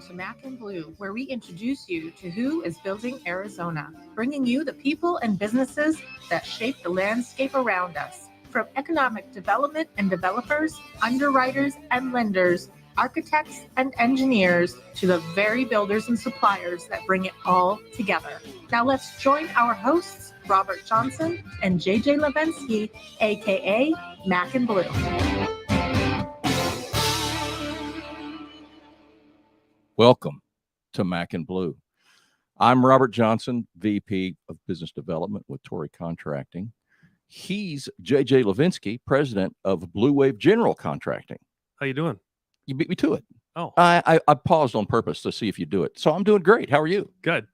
to Mac and Blue, where we introduce you to who is building Arizona, bringing you the people and businesses that shape the landscape around us. From economic development and developers, underwriters and lenders, architects and engineers, to the very builders and suppliers that bring it all together. Now let's join our hosts, Robert Johnson and JJ Levinsky, aka Mac and Blue. Welcome to Mac and Blue. I'm Robert Johnson, VP of Business Development with Torrey Contracting. He's JJ Levinsky, president of Blue Wave General Contracting. How you doing? You beat me to it. Oh, I paused on purpose to see if you do it. So I'm doing great. How are you? good.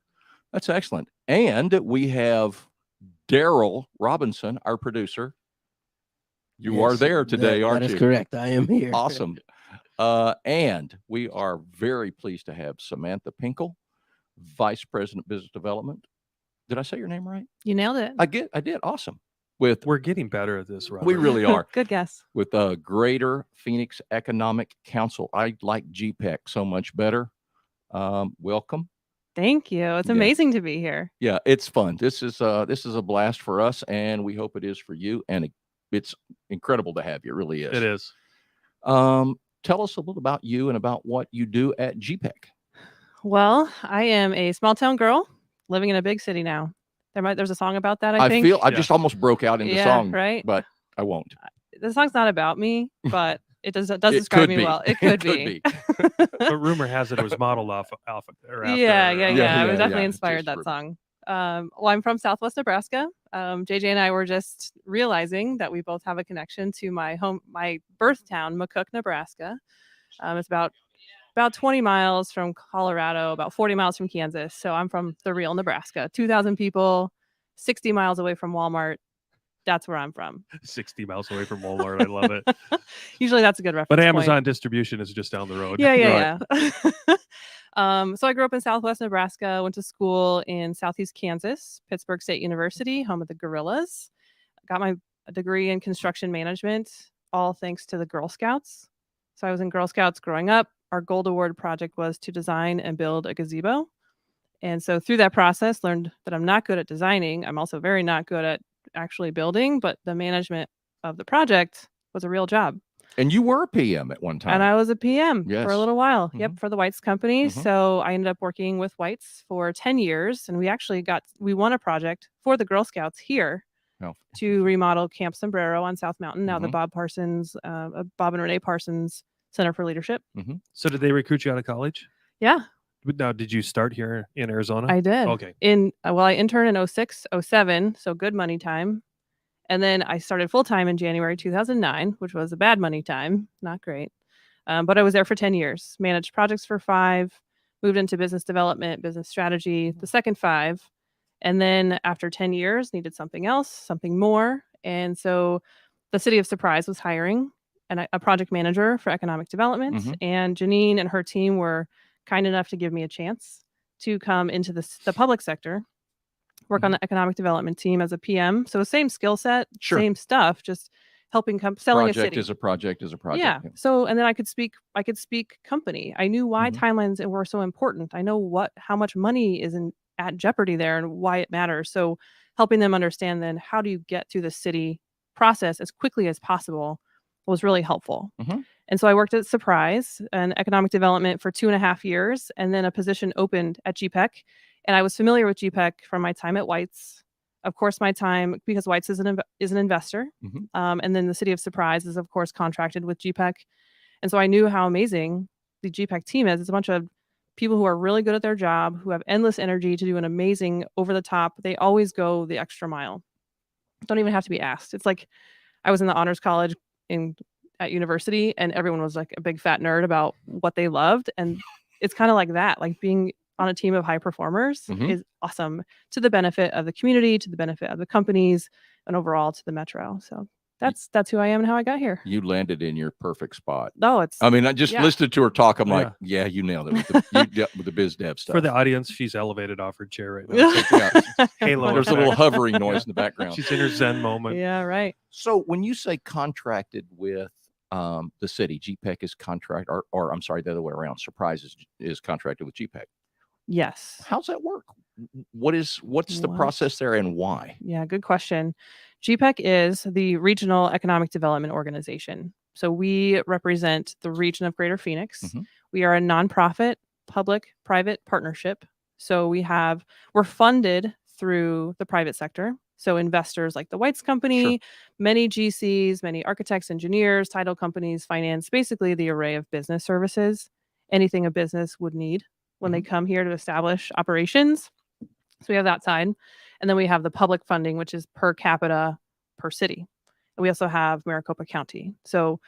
That's excellent. And we have Daryl Robinson, our producer. You are there today, aren't you? That is correct. I am here. Awesome. And we are very pleased to have Samantha Pinkel, Vice President Business Development. Did I say your name right? You nailed it. I did. Awesome. We're getting better at this, Robert. we really are. Good guess. With Greater Phoenix Economic Council. I like GPEC so much better. Welcome. Thank you. It's Yeah. amazing to be here. Yeah, it's fun. This is a blast for us, and we hope it is for you. And it's incredible to have you. It really is. It is. Tell us a little about you and about what you do at GPEC. Well, I am a small town girl living in a big city now. There's a song about that, I think. I just almost broke out into song, right? but I won't. The song's not about me, but it does It describe could me be. well. It could be. But rumor has it was modeled off or after. Yeah. Yeah, I was definitely yeah. inspired Just that song. Well, I'm from Southwest Nebraska. JJ and I were just realizing that we both have a connection to my birth town, McCook, Nebraska. It's about 20 miles from Colorado, about 40 miles from Kansas. So I'm from the real Nebraska, 2,000 people, 60 miles away from Walmart. That's where I'm from. 60 miles away from Walmart. I love it. Usually that's a good reference But point. Amazon distribution is just down the road. Yeah. So I grew up in Southwest Nebraska, went to school in Southeast Kansas, Pittsburgh State University, home of the Gorillas. Got my degree in construction management, all thanks to the Girl Scouts. So I was in Girl Scouts growing up. Our Gold Award project was to design and build a gazebo. And so through that process, learned that I'm not good at designing. I'm also very not good at actually building, but the management of the project was a real job. And you were a PM at one time. And I was a PM for Yes. a little while. Mhm. Yep, for the Whites company. Mhm. So I ended up working with Whites for 10 years. And we won a project for the Girl Scouts here Oh. to remodel Camp Sombrero on South Mountain. Now the Mhm. Bob and Renee Parsons Center for Leadership. So did they recruit you out of college? Yeah, Now, did you start here in Arizona? I did. Okay. I interned in 06, 07, so good money time. And then I started full-time in January 2009, which was a bad money time, not great. But I was there for 10 years, managed projects for 5, moved into business development, business strategy, the second 5. And then after 10 years, needed something else, something more. And so the City of Surprise was hiring a project manager for economic development. Mhm. And Janine and her team were kind enough to give me a chance to come into the public sector, work on the economic development team as a PM. So same skill set, Sure. same stuff, just helping selling Project a city. is a project is a project. Yeah. So, and then I could speak company. I knew why Mhm. timelines were so important. I know how much money is at jeopardy there and why it matters. So helping them understand then how do you get through the city process as quickly as possible was really helpful. Mhm. And so I worked at Surprise and economic development for 2.5 years, and then a position opened at GPEC. And I was familiar with GPEC from my time at Whites. Of course, my time, because Whites is an investor. Mhm. And then the City of Surprise is, of course, contracted with GPEC. And so I knew how amazing the GPEC team is. It's a bunch of people who are really good at their job, who have endless energy to do an amazing over the top. They always go the extra mile. Don't even have to be asked. It's like I was in the honors college at university, and everyone was like a big fat nerd about what they loved. And it's kind of like that, like being on a team of high performers Mhm. is awesome to the benefit of the community, to the benefit of the companies, and overall to the metro. So that's who I am and how I got here. You landed in your perfect spot. Oh, it's I mean, I just yeah. listened to her talk. I'm Yeah. like, yeah, you nailed it with the biz dev stuff. For the audience, she's elevated off her chair right now. It's like, Yeah. halo There's a little effect. hovering noise in the background. She's in her Zen moment. yeah, right. So when you say contracted with the city. GPEC is contract, or I'm sorry, the other way around. Surprise is contracted with GPEC. Yes. How's that work? What's the What? process there, and why? Yeah, good question. GPEC is the Regional Economic Development Organization. So we represent the region of Greater Phoenix. Mhm. We are a nonprofit, public-private partnership. So we're funded through the private sector. So investors like the Whites Company, many GCs, many architects, engineers, title companies, finance, basically the array of business services, anything a business would need when they come here to establish operations. So we have that side. And then we have the public funding, which is per capita per city. And we also have Maricopa County. So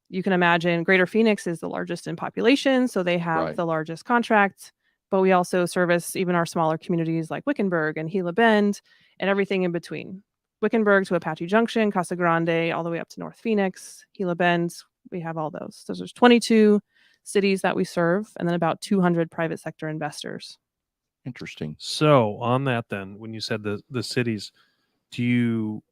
you can imagine Greater Phoenix is the largest in population. So they have Right. the largest contract. But we also service even our smaller communities like Wickenburg and Gila Bend and everything in between. Wickenburg to Apache Junction, Casa Grande, all the way up to North Phoenix, Gila Bend. We have all those. So there's 22 cities that we serve, and then about 200 private sector investors. Interesting. So on that, then, when you said the cities, do you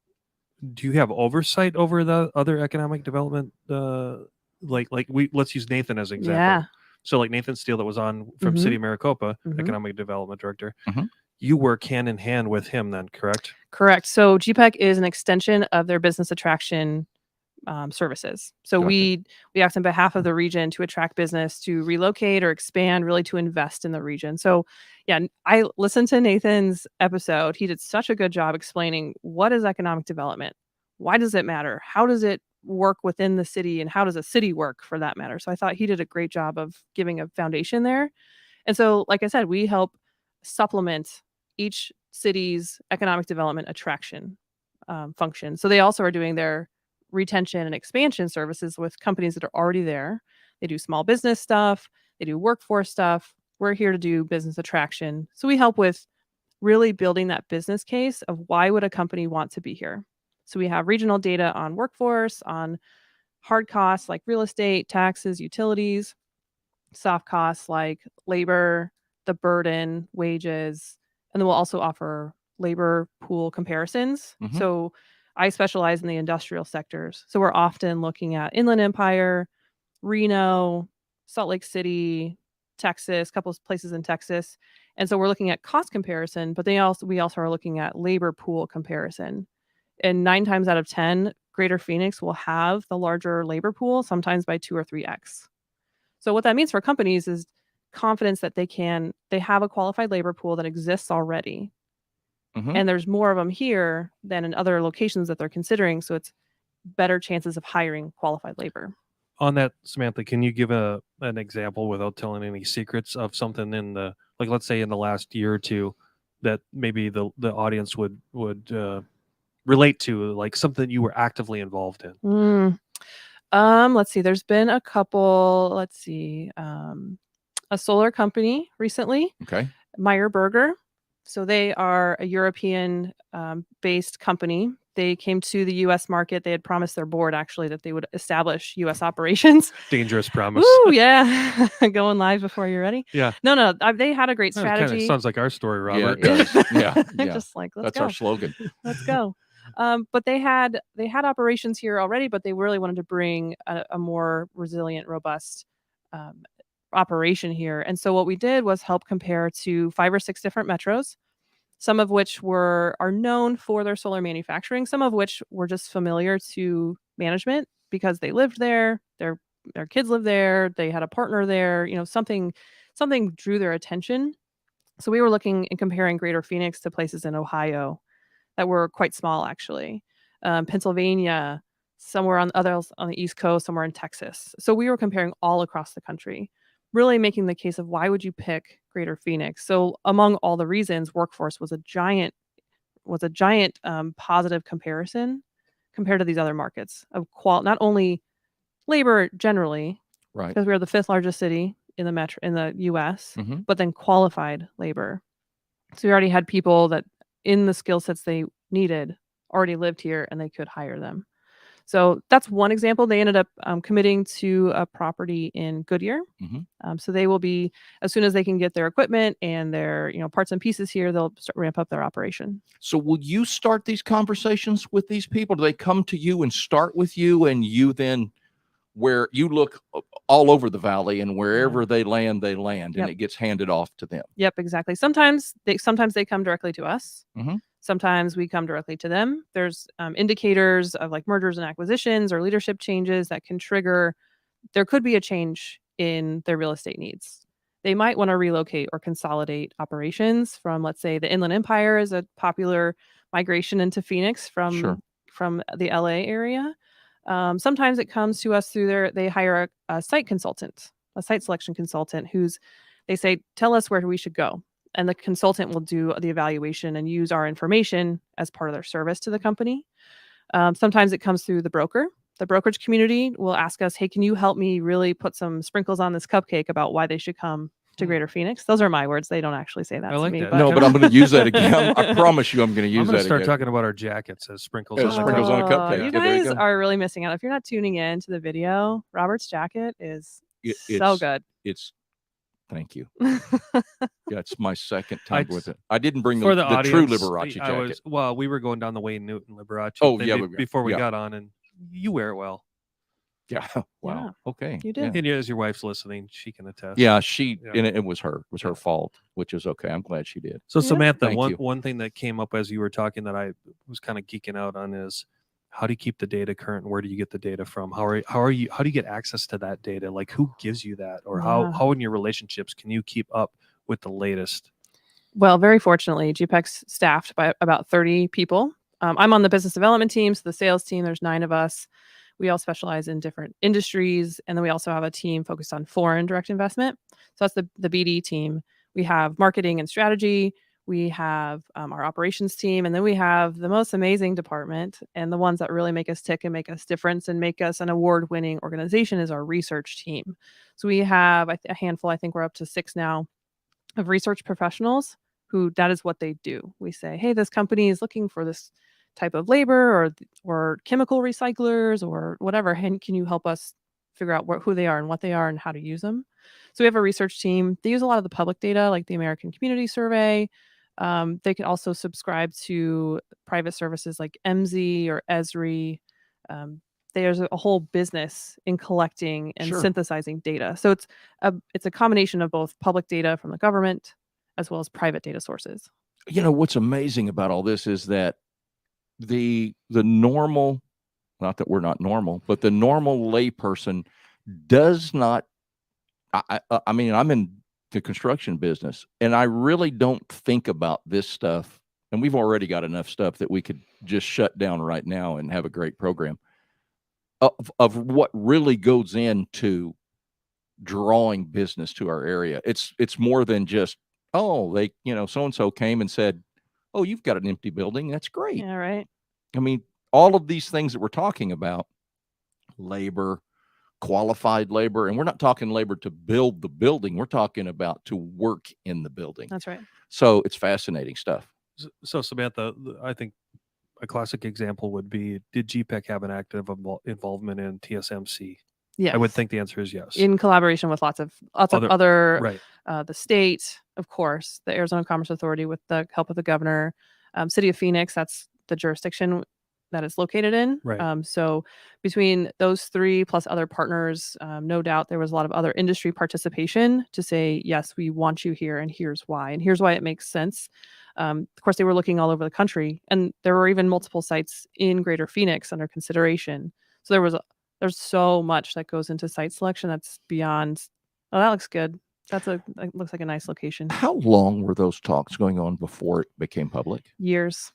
have oversight over the other economic development? Let's use Nathan as an example. Yeah. So like Nathan Steele that was on from Mhm. City of Maricopa, Mhm. economic development director. Mhm. You work hand in hand with him, then, correct? Correct. So GPEC is an extension of their business attraction services. So Gotcha. we act on behalf of the region to attract business, to relocate or expand, really to invest in the region. So yeah, I listened to Nathan's episode. He did such a good job explaining what is economic development, why does it matter, how does it work within the city, and how does a city work for that matter. So I thought he did a great job of giving a foundation there. And so, like I said, we help supplement each city's economic development attraction function. So they also are doing their retention and expansion services with companies that are already there. They do small business stuff, they do workforce stuff. We're here to do business attraction. So we help with really building that business case of why would a company want to be here. So we have regional data on workforce, on hard costs like real estate, taxes, utilities, soft costs like labor, the burden, wages, and then we'll also offer labor pool comparisons. Mhm. So I specialize in the industrial sectors. So we're often looking at Inland Empire, Reno, Salt Lake City, Texas, a couple of places in Texas. And so we're looking at cost comparison, but we also are looking at labor pool comparison. And 9 times out of 10, Greater Phoenix will have the larger labor pool, sometimes by 2 or 3x. So what that means for companies is confidence that they have a qualified labor pool that exists already. Mhm. And there's more of them here than in other locations that they're considering. So it's better chances of hiring qualified labor. On that, Samantha, can you give an example without telling any secrets of something in the, like, let's say in the last year or two that maybe the audience would relate to, like something you were actively involved in? Let's see. There's been a couple. Let's see. A solar company recently, Okay. Meyer Burger. So they are a European based company. They came to the U.S. market. They had promised their board actually that they would establish U.S. operations. Dangerous promise. Woo, yeah, going live before you're ready. Yeah. No, they had a great That kind of strategy. sounds like our story, Yeah, Robert. it does. Yeah. Yeah. Just like let's That's go. our slogan. Let's go. But they had operations here already, but they really wanted to bring a more resilient, robust operation here. And so what we did was help compare to 5 or 6 different metros, some of which are known for their solar manufacturing, some of which were just familiar to management because they lived there, their kids lived there, they had a partner there, something drew their attention. So we were looking and comparing Greater Phoenix to places in Ohio that were quite small, actually. Pennsylvania, somewhere on the East Coast, somewhere in Texas. So we were comparing all across the country, really making the case of why would you pick Greater Phoenix? So among all the reasons, workforce was a giant positive comparison compared to these other markets of not only labor generally, Right. because we are the 5th largest city in the U.S., Mhm. but then qualified labor. So we already had people that in the skill sets they needed already lived here and they could hire them. So that's one example. They ended up committing to a property in Goodyear. Mhm. So they will be, as soon as they can get their equipment and their parts and pieces here, they'll ramp up their operation. So will you start these conversations with these people? Do they come to you and start with you, and you then where you look all over the valley, and wherever Yeah. they land, and Yep. it gets handed off to them. Yep, exactly. Sometimes they come directly to us. Mhm. Sometimes we come directly to them. There's indicators of like mergers and acquisitions or leadership changes that can trigger. There could be a change in their real estate needs. They might want to relocate or consolidate operations from, let's say, the Inland Empire is a popular migration into Phoenix Sure. from the LA area. Sometimes it comes to us through they hire a site consultant, a site selection consultant they say, tell us where we should go. And the consultant will do the evaluation and use our information as part of their service to the company. Sometimes it comes through the broker. The brokerage community will ask us, hey, can you help me really put some sprinkles on this cupcake about why they should come to Greater Phoenix? Those are my words. They don't actually say that I to like me. that. No, but I'm going to use that again. I promise you, I'm going to use I'm going that to start again. talking about our jackets as sprinkles. As on the sprinkles on a cupcake. cupcake. You Yeah, there you guys go. are really missing out. If you're not tuning in to the video, Robert's jacket is so good. Thank you. Yeah, it's my second time with it. I didn't bring For the true audience, Liberace jacket. we were going down the Wayne Newton Liberace Oh, thing yeah, before we yeah. got on, and you wear it well. Yeah. Wow. Yeah, Okay. you did. Yeah. And as your wife's listening, she can attest. Yeah, Yeah. and it was her. It was her fault, which is okay. I'm glad she did. So Yeah. Samantha, Thank you. one thing that came up as you were talking that I was kind of geeking out on is how do you keep the data current? Where do you get the data from? How do you get access to that data? Like who gives you that? Or Yeah. how in your relationships can you keep up with the latest? Well, very fortunately, GPEC's staffed by about 30 people. I'm on the business development team, so the sales team, there's 9 of us. We all specialize in different industries. And then we also have a team focused on foreign direct investment. So that's the BD team. We have marketing and strategy. We have our operations team. And then we have the most amazing department and the ones that really make us tick and make us difference and make us an award-winning organization is our research team. So we have a handful, I think we're up to 6 now, of research professionals who that is what they do. We say, hey, this company is looking for this type of labor or chemical recyclers or whatever. And can you help us figure out who they are and what they are and how to use them? So we have a research team. They use a lot of the public data, like the American Community Survey. They can also subscribe to private services like MZ or Esri. There's a whole business in collecting and Sure. synthesizing data. So it's a combination of both public data from the government as well as private data sources. You know, what's amazing about all this is that the normal, not that we're not normal, but the normal layperson does not, I mean, I'm in the construction business and I really don't think about this stuff. And we've already got enough stuff that we could just shut down right now and have a great program of what really goes into drawing business to our area. It's more than just, oh, they, so-and-so came and said, oh, you've got an empty building. That's great. Yeah, right. I mean, all of these things that we're talking about, labor, qualified labor, and we're not talking labor to build the building. We're talking about to work in the building. That's right. So it's fascinating stuff. So Samantha, I think a classic example would be, did GPEC have an active involvement in TSMC? Yes. I would think the answer is yes. In collaboration with lots of other right. The state, of course, the Arizona Commerce Authority with the help of the governor, City of Phoenix, that's the jurisdiction that it's located in. Right. So between those 3 plus other partners, no doubt there was a lot of other industry participation to say, yes, we want you here and here's why. And here's why it makes sense. Of course, they were looking all over the country and there were even multiple sites in Greater Phoenix under consideration. So there's so much that goes into site selection that's beyond, oh, that looks good. That looks like a nice location. How long were those talks going on before it became public? Years.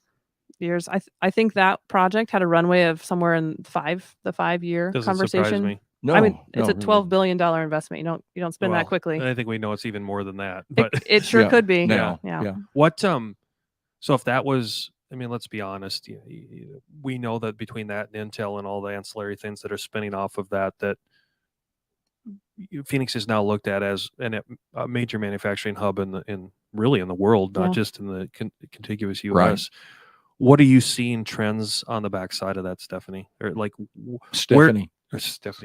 I think that project had a runway of somewhere in the 5-year Doesn't conversation. surprise me. No, I mean, it's no, a $12 billion investment. You don't spend Well, that quickly. I think we know it's even more than that. But It sure Yeah, could be. now, Yeah. what so if that was, I mean, let's be honest, we know that between that and Intel and all the ancillary things that are spinning off of that Phoenix is now looked at as a major manufacturing hub in the world, not Yeah. just in the contiguous U.S. Right. What are you seeing trends on the backside of that, Stephanie? Or like Stephanie.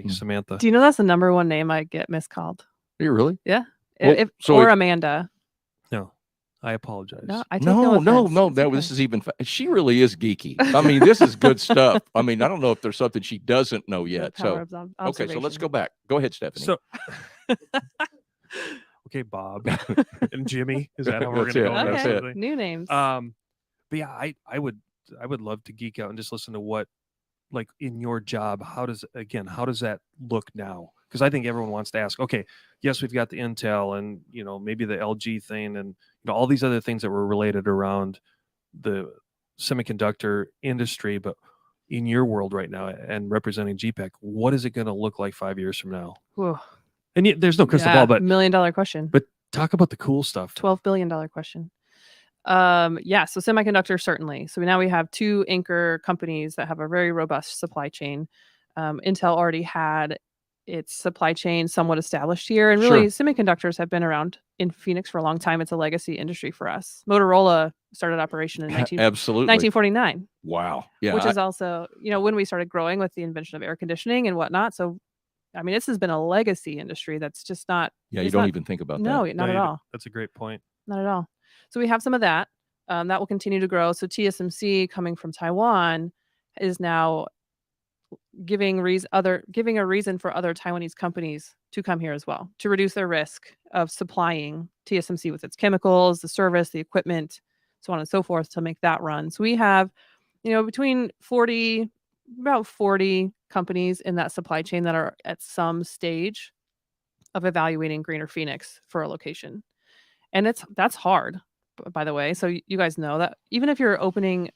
Samantha? Do you know that's the number one name I get miscalled? Are you really? Yeah. Well, Or if- Amanda. No. I apologize. No, I take no offense. It's No. okay. This is even. She really is geeky. I mean, this is good stuff. I mean, I don't know if there's something she doesn't know The yet. power So, of okay, so let's observation. go back. Go ahead, Stephanie. So, okay, Bob and Jimmy. Is that how we're That's going to it. go? That's Okay, it. new names. But yeah, I would love to geek out and just listen to what, like, in your job, how does that look now? Because I think everyone wants to ask, okay, yes, we've got the Intel and, you know, maybe the LG thing and, you know, all these other things that were related around the semiconductor industry, but in your world right now and representing GPEC, what is it going to look like 5 years from now? Whew. And yet, there's no crystal Yeah, ball, but $1 million question. but talk about the cool stuff. $12 billion question. Yeah, so semiconductors, certainly. So now we have two anchor companies that have a very robust supply chain. Intel already had its supply chain somewhat established here, and really semiconductors have been around in Phoenix for a long time. It's a legacy industry for us. Motorola started operation in Absolutely. 1949. Wow. Yeah. Which is also, you know, when we started growing with the invention of air conditioning and whatnot. So, I mean, this has been a legacy industry that's just not. Yeah, you don't even think about No, that. not at all. That's a great point. Not at all. So we have some of that. That will continue to grow. So TSMC, coming from Taiwan, is now giving a reason for other Taiwanese companies to come here as well, to reduce their risk of supplying TSMC with its chemicals, the service, the equipment, so on and so forth, to make that run. So we have, you know, about 40 companies in that supply chain that are at some stage of evaluating Greener Phoenix for a location. And that's hard, by the way. So you guys know that even if you're opening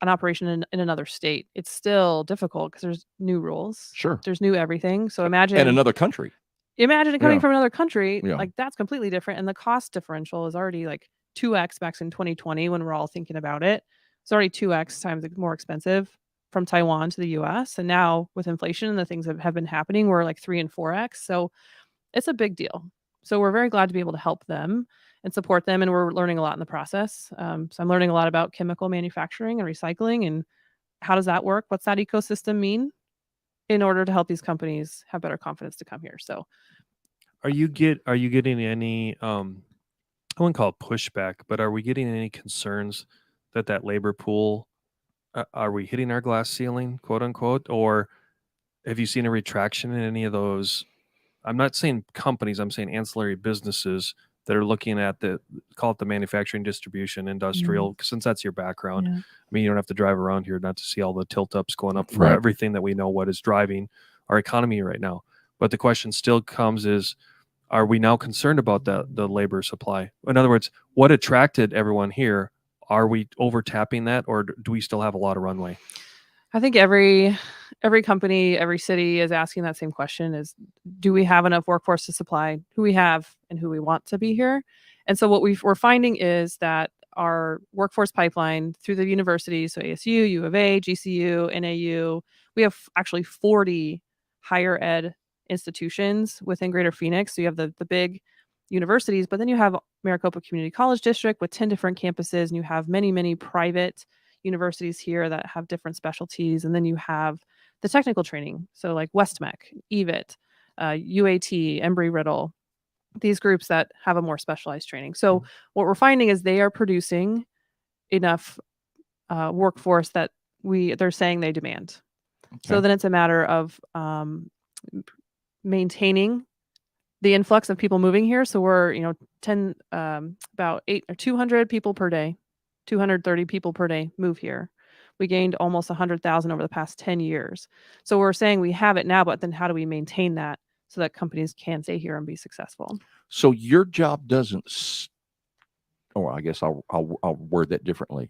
an operation in another state, it's still difficult because there's new rules. Sure. There's new everything. So imagine And another country. Imagine coming Yeah. from another country, Yeah. like that's completely different. And the cost differential is already like 2x back in 2020 when we're all thinking about it. It's already 2x times more expensive from Taiwan to the US. And now with inflation and the things that have been happening, we're like 3 and 4x. So it's a big deal. So we're very glad to be able to help them and support them. And we're learning a lot in the process. So I'm learning a lot about chemical manufacturing and recycling and how does that work? What's that ecosystem mean in order to help these companies have better confidence to come here? So are you getting any I wouldn't call it pushback, but are we getting any concerns that labor pool, are we hitting our glass ceiling, quote unquote, or have you seen a retraction in any of those? I'm not saying companies, I'm saying ancillary businesses that are looking at call it the manufacturing, distribution, industrial, since that's your background. Yeah. I mean, you don't have to drive around here not to see all the tilt ups going up for Right. everything that we know what is driving our economy right now. But the question still comes is, are we now concerned about the labor supply? In other words, what attracted everyone here? Are we over tapping that, or do we still have a lot of runway? I think every company, every city is asking that same question: is do we have enough workforce to supply who we have and who we want to be here? And so what we're finding is that our workforce pipeline through the universities, so ASU, U of A, GCU, NAU, we have actually 40 higher ed institutions within Greater Phoenix. So you have the big universities, but then you have Maricopa Community College District with 10 different campuses, and you have many, many private universities here that have different specialties. And then you have the technical training. So like WestMech, EVIT, UAT, Embry-Riddle, these groups that have a more specialized training. So what we're finding is they are producing enough workforce that they're saying they demand. Okay. So then it's a matter of maintaining the influx of people moving here. So we're, about 200 people per day. 230 people per day move here. We gained almost 100,000 over the past 10 years. So we're saying we have it now, but then how do we maintain that so that companies can stay here and be successful? So your job doesn't, or I guess I'll word that differently.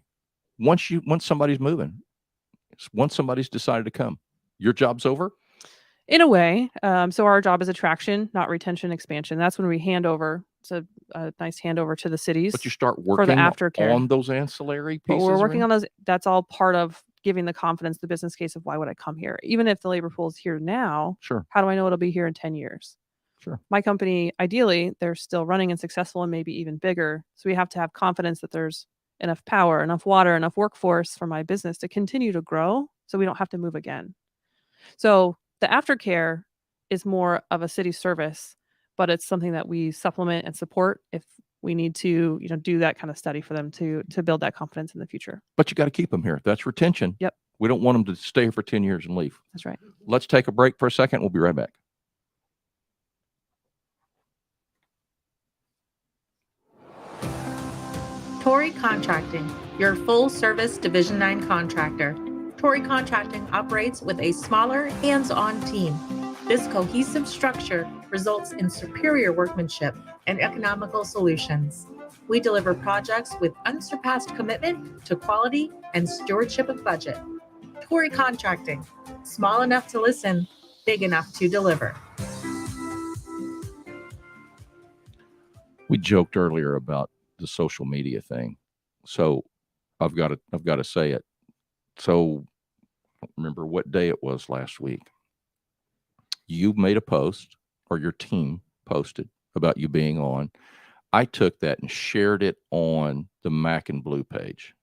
Once somebody's moving, once somebody's decided to come, your job's over? In a way. So our job is attraction, not retention, expansion. That's when we hand over. It's a nice handover to the cities. But you start working for the aftercare on those ancillary pieces? But we're working on those. That's all part of giving the confidence, the business case of why would I come here? Even if the labor pool is here now, sure. How do I know it'll be here in 10 years? Sure. My company, ideally, they're still running and successful and maybe even bigger. So we have to have confidence that there's enough power, enough water, enough workforce for my business to continue to grow so we don't have to move again. So the aftercare is more of a city service, but it's something that we supplement and support if we need to, do that kind of study for them to build that confidence in the future. But you got to keep them here. That's retention. Yep. We don't want them to stay here for 10 years and leave. That's right. Let's take a break for a second. We'll be right back. Torrey Contracting, your full-service Division 9 contractor. Torrey Contracting operates with a smaller, hands-on team. This cohesive structure results in superior workmanship and economical solutions. We deliver projects with unsurpassed commitment to quality and stewardship of budget. Torrey Contracting, small enough to listen, big enough to deliver. We joked earlier about the social media thing, so I've got to say it. So I don't remember what day it was last week. You made a post, or your team posted about you being on. I took that and shared it on the Mac and Blue page.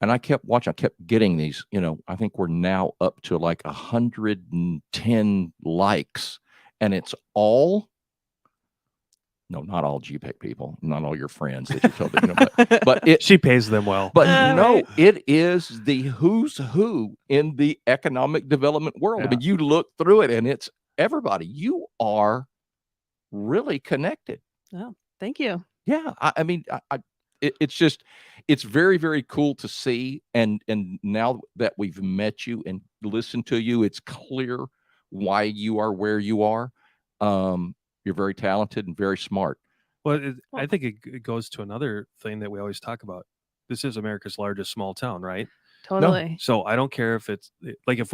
And I kept watching. I kept getting these, I think we're now up to like 110 likes. And it's all, no, not all GPEC people, not all your friends that you told them, but it, She pays them well. but no, Right. it is the who's who in the economic development world. I Yeah. mean, you look through it and it's everybody. You are really connected. Thank you. Yeah. I mean, it's just, it's very, very cool to see. And now that we've met you and listened to you, it's clear why you are where you are. You're very talented and very smart. Well, I think it goes to another thing that we always talk about. This is America's largest small town, right? Totally. So I don't care if it's like if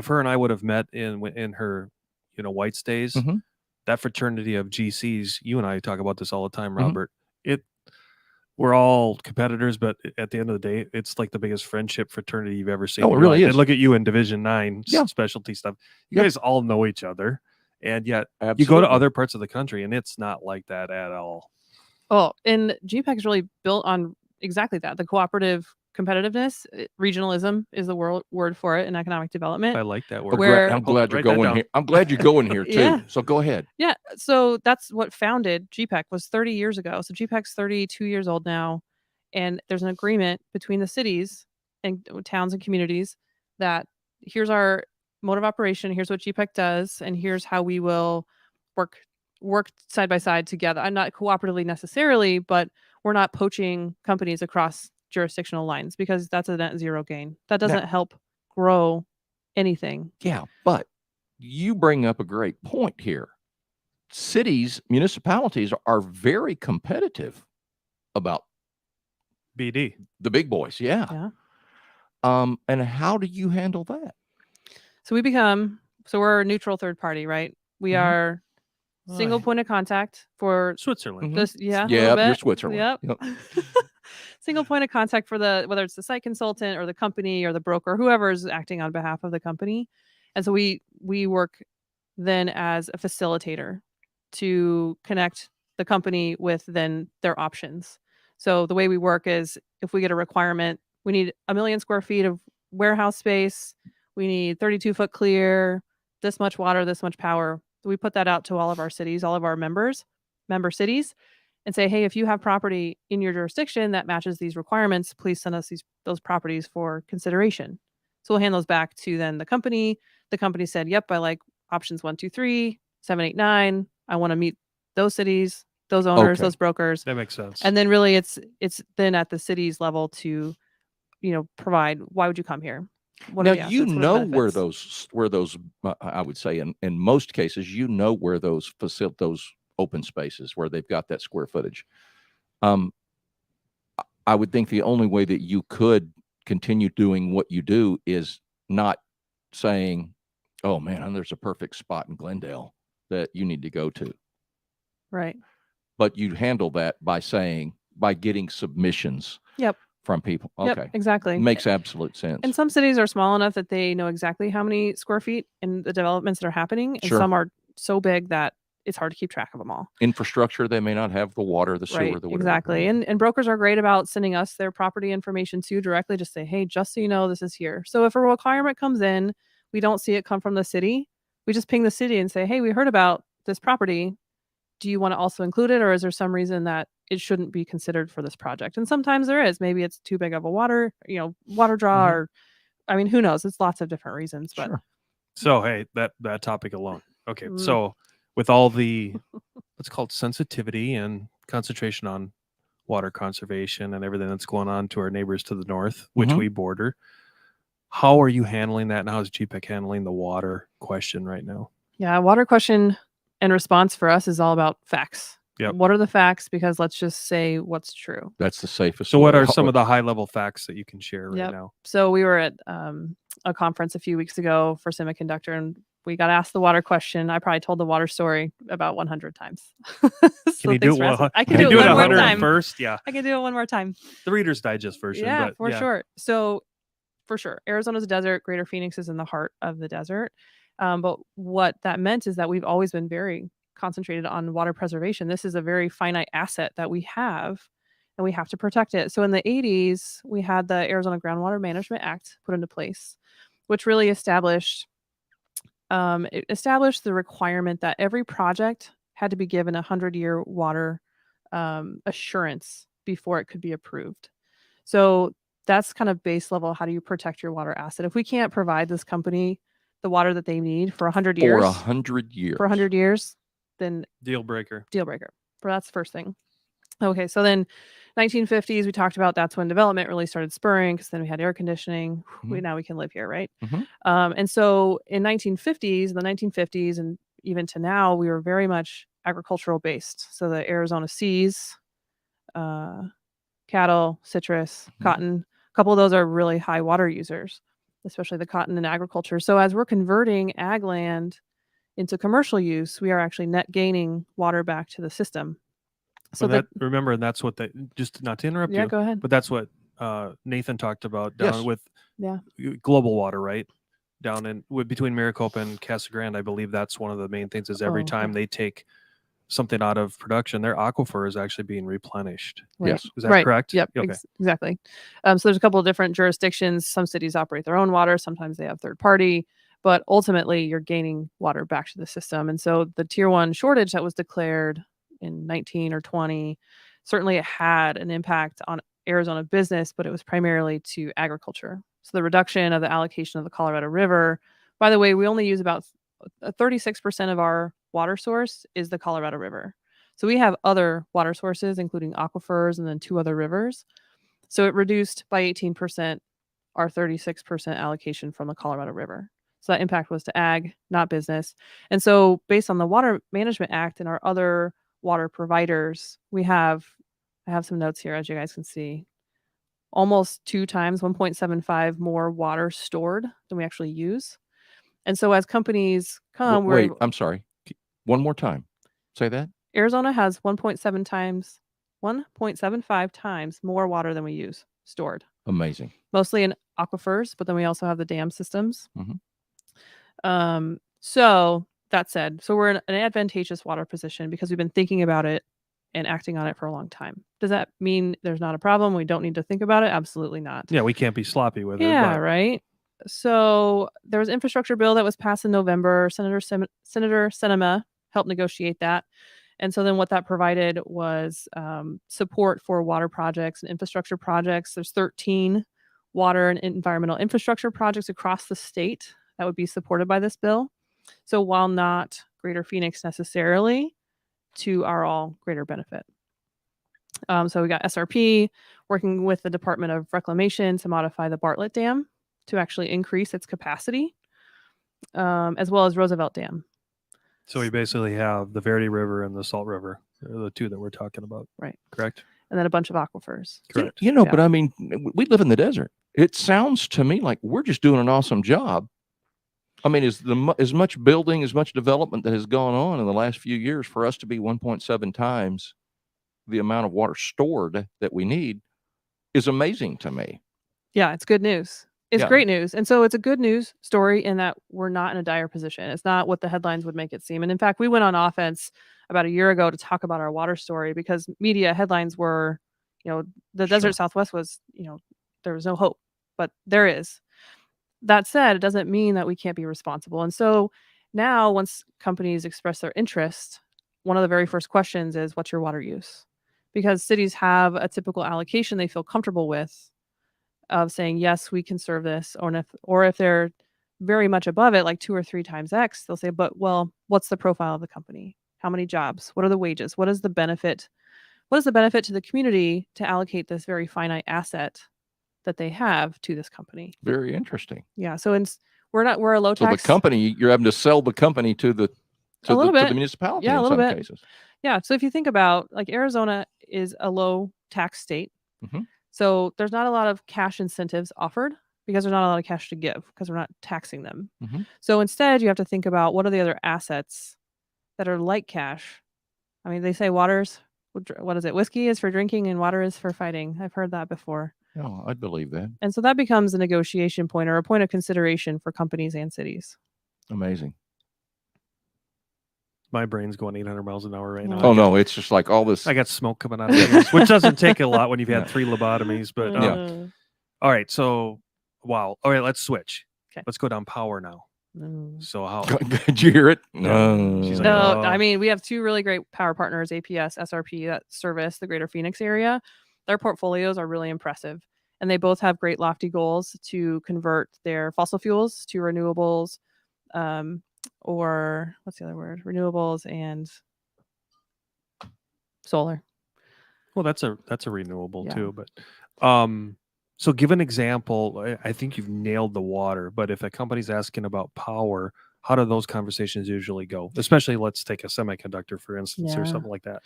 her and I would have met in her, White's days, Mhm. that fraternity of GCs. You and I talk about this all the time, Mhm. Robert. We're all competitors, but at the end of the day, it's like the biggest friendship fraternity you've ever seen. Oh, it in your really life. is. And look at you in Division 9 Yeah. specialty stuff. You Yep. guys all know each other, and yet Absolutely. you go to other parts of the country, and it's not like that at all. Oh, and GPEC is really built on exactly that. The cooperative competitiveness, regionalism is the word for it in economic development. I like that Oh, word. Where- I'm glad you're write that going down. here. I'm glad you're going here too. Yeah. So go ahead. Yeah. So that's what founded GPEC was 30 years ago. So GPEC's 32 years old now. And there's an agreement between the cities and towns and communities that here's our mode of operation. Here's what GPEC does. And here's how we will work side by side together. I'm not cooperatively necessarily, but we're not poaching companies across jurisdictional lines because that's a net zero gain. That doesn't help grow anything. Yeah, but you bring up a great point here. Cities, municipalities are very competitive about BD. the big boys. Yeah. Yeah. And how do you handle that? So we're a neutral third party, right? We Mhm. are single point of contact for Switzerland. Mhm. this. Yeah. a Yeah, little you're bit. Switzerland. Yep. Single point of contact for whether it's the site consultant or the company or the broker, whoever is acting on behalf of the company. And so we work then as a facilitator to connect the company with then their options. So the way we work is if we get a requirement, we need 1 million square feet of warehouse space. We need 32-foot clear, this much water, this much power. We put that out to all of our cities, all of our member cities, and say, hey, if you have property in your jurisdiction that matches these requirements, please send us those properties for consideration. So we'll hand those back to then the company. The company said, yep, I like options 1, 2, 3, 7, 8, 9. I want to meet those cities, those owners, Okay. those brokers. That makes sense. And then really it's then at the city's level to, provide, why would you come here? What Now are the assets? you What are the know where benefits? those I would say in most cases where those those open spaces where they've got that square footage. I would think the only way that you could continue doing what you do is not saying, "Oh man, there's a perfect spot in Glendale that you need to go to." Right. But you handle that by getting submissions Yep. from people. Yep, Okay. exactly. Makes absolute sense. And some cities are small enough that they know exactly how many square feet in the developments that are happening. And Sure. some are so big that it's hard to keep track of them all. Infrastructure, they may not have the water, the sewer, Right. the whatever. Exactly. And brokers are great about sending us their property information too directly. Just say, hey, just so you know, this is here. So if a requirement comes in, we don't see it come from the city. We just ping the city and say, hey, we heard about this property. do you want to also include it, or is there some reason that it shouldn't be considered for this project? And sometimes there is. Maybe it's too big of a water draw, Mhm. or I mean, who knows? It's lots of different reasons. But Sure. So hey, that topic alone. Okay, Mm. so with all the let's call it sensitivity and concentration on water conservation and everything that's going on to our neighbors to the north, which Mhm. we border, how are you handling that, and how is GPEC handling the water question right now? yeah, water question and response for us is all about facts. Yep. What are the facts? Because let's just say what's true. That's the safest. So what way. are some of the high level facts that you can share right Yep. now? So we were at a conference a few weeks ago for semiconductor, and we got asked the water question. I probably told the water story about 100 times. Can you do it? I Can you do it one more 100 time. first? Yeah, I can do it one more time. the Reader's Digest version. Yeah, but for sure. So for sure, Arizona's a desert. Greater Phoenix is in the heart of the desert. But what that meant is that we've always been very concentrated on water preservation. This is a very finite asset that we have, and we have to protect it. So in the 80s, we had the Arizona Groundwater Management Act put into place, which really established the requirement that every project had to be given a 100-year water assurance before it could be approved. So that's kind of base level. How do you protect your water asset? If we can't provide this company the water that they need for 100 for years, 100 years. for 100 years, then deal breaker. deal breaker. That's the first thing. Okay, so then 1950s, we talked about that's when development really started spurring, because then we had air conditioning. Now we can live here, right? Mhm. And so in the 1950s, and even to now, we were very much agricultural based. So the Arizona seas, cattle, citrus, Mhm. cotton, a couple of those are really high water users, especially the cotton and agriculture. So as we're converting ag land into commercial use, we are actually net gaining water back to the system. So Remember, and that's what they, just not to interrupt yeah, you, go ahead. but that's what Nathan talked about down Yes. with Yeah. global water, right? Down in between Maricopa and Casa Grande, I believe that's one of the main things is every Oh, time yeah. they take something out of production, their aquifer is actually being replenished. Right. Yes. Is that Right. correct? Yep. Okay. Exactly. So there's a couple of different jurisdictions. Some cities operate their own water. Sometimes they have third party, but ultimately you're gaining water back to the system. And so the tier 1 shortage that was declared in 19 or 20, certainly it had an impact on Arizona business, but it was primarily to agriculture. So the reduction of the allocation of the Colorado River, by the way, we only use about 36% of our water source is the Colorado River. So we have other water sources, including aquifers and then 2 other rivers. So it reduced by 18% our 36% allocation from the Colorado River. So that impact was to ag, not business. And so based on the Water Management Act and our other water providers, I have some notes here, as you guys can see. Almost 2 times, 1.75 more water stored than we actually use. And so as companies come, Wait, I'm sorry. One more time. Say that. Arizona has 1.75 times more water than we use stored, Amazing. mostly in aquifers, but then we also have the dam systems. Mhm. So that said, so we're in an advantageous water position because we've been thinking about it and acting on it for a long time. Does that mean there's not a problem? We don't need to think about it? Absolutely not. Yeah, we can't be sloppy with it. Yeah, But right. So there was an infrastructure bill that was passed in November. Senator Sinema helped negotiate that. And so then what that provided was support for water projects and infrastructure projects. There's 13 water and environmental infrastructure projects across the state that would be supported by this bill. So while not Greater Phoenix necessarily, 2 are all greater benefit. So we got SRP working with the Department of Reclamation to modify the Bartlett Dam to actually increase its capacity, as well as Roosevelt Dam. so we basically have the Verde River and the Salt River, the 2 that we're talking about. Right. Correct. And then a bunch of aquifers. Correct. You know, Yeah. but I mean, we live in the desert. It sounds to me like we're just doing an awesome job. I mean, as much building, as much development that has gone on in the last few years for us to be 1.7 times the amount of water stored that we need is amazing to me. Yeah, it's good news. It's Yeah. great news. And so it's a good news story in that we're not in a dire position. It's not what the headlines would make it seem. And in fact, we went on offense about a year ago to talk about our water story because media headlines were, the Sure. desert Southwest was, there was no hope, but there is. That said, it doesn't mean that we can't be responsible. And so now once companies express their interest, one of the very first questions is, what's your water use? Because cities have a typical allocation they feel comfortable with of saying, yes, we can serve this. Or if they're very much above it, like 2 or 3 times X, they'll say, but well, what's the profile of the company? How many jobs? What are the wages? What is the benefit? What is the benefit to the community to allocate this very finite asset that they have to this company? Very interesting. Yeah. So we're a low So tax. the company, you're having to sell the company to the A little bit. municipality Yeah, a in little some bit. cases. Yeah. So if you think about, like, Arizona is a low tax state. Mhm. So there's not a lot of cash incentives offered because there's not a lot of cash to give because we're not taxing them. Mhm. So instead, you have to think about what are the other assets that are like cash. I mean, they say what is it? Whiskey is for drinking and water is for fighting. I've heard that before. Oh, I'd believe that. And so that becomes a negotiation point or a point of consideration for companies and cities. Amazing. My brain's going 800 miles an hour right now. Oh no, it's just like all this. I got smoke coming out of my ears, which doesn't take a lot when you've had 3 lobotomies. But Yeah. all right, so wow. All right, let's switch. 'Kay. Let's go down power now. So how? Did you hear it? Yeah. She's like, No, oh. I mean, we have 2 really great power partners, APS, SRP, that service the greater Phoenix area. Their portfolios are really impressive, and they both have great lofty goals to convert their fossil fuels to renewables, or what's the other word? Renewables and solar. Well, that's a renewable Yeah. too. But so give an example. I think you've nailed the water, but if a company's asking about power, how do those conversations usually go? Especially, let's take a semiconductor, for instance, or Yeah. something like that.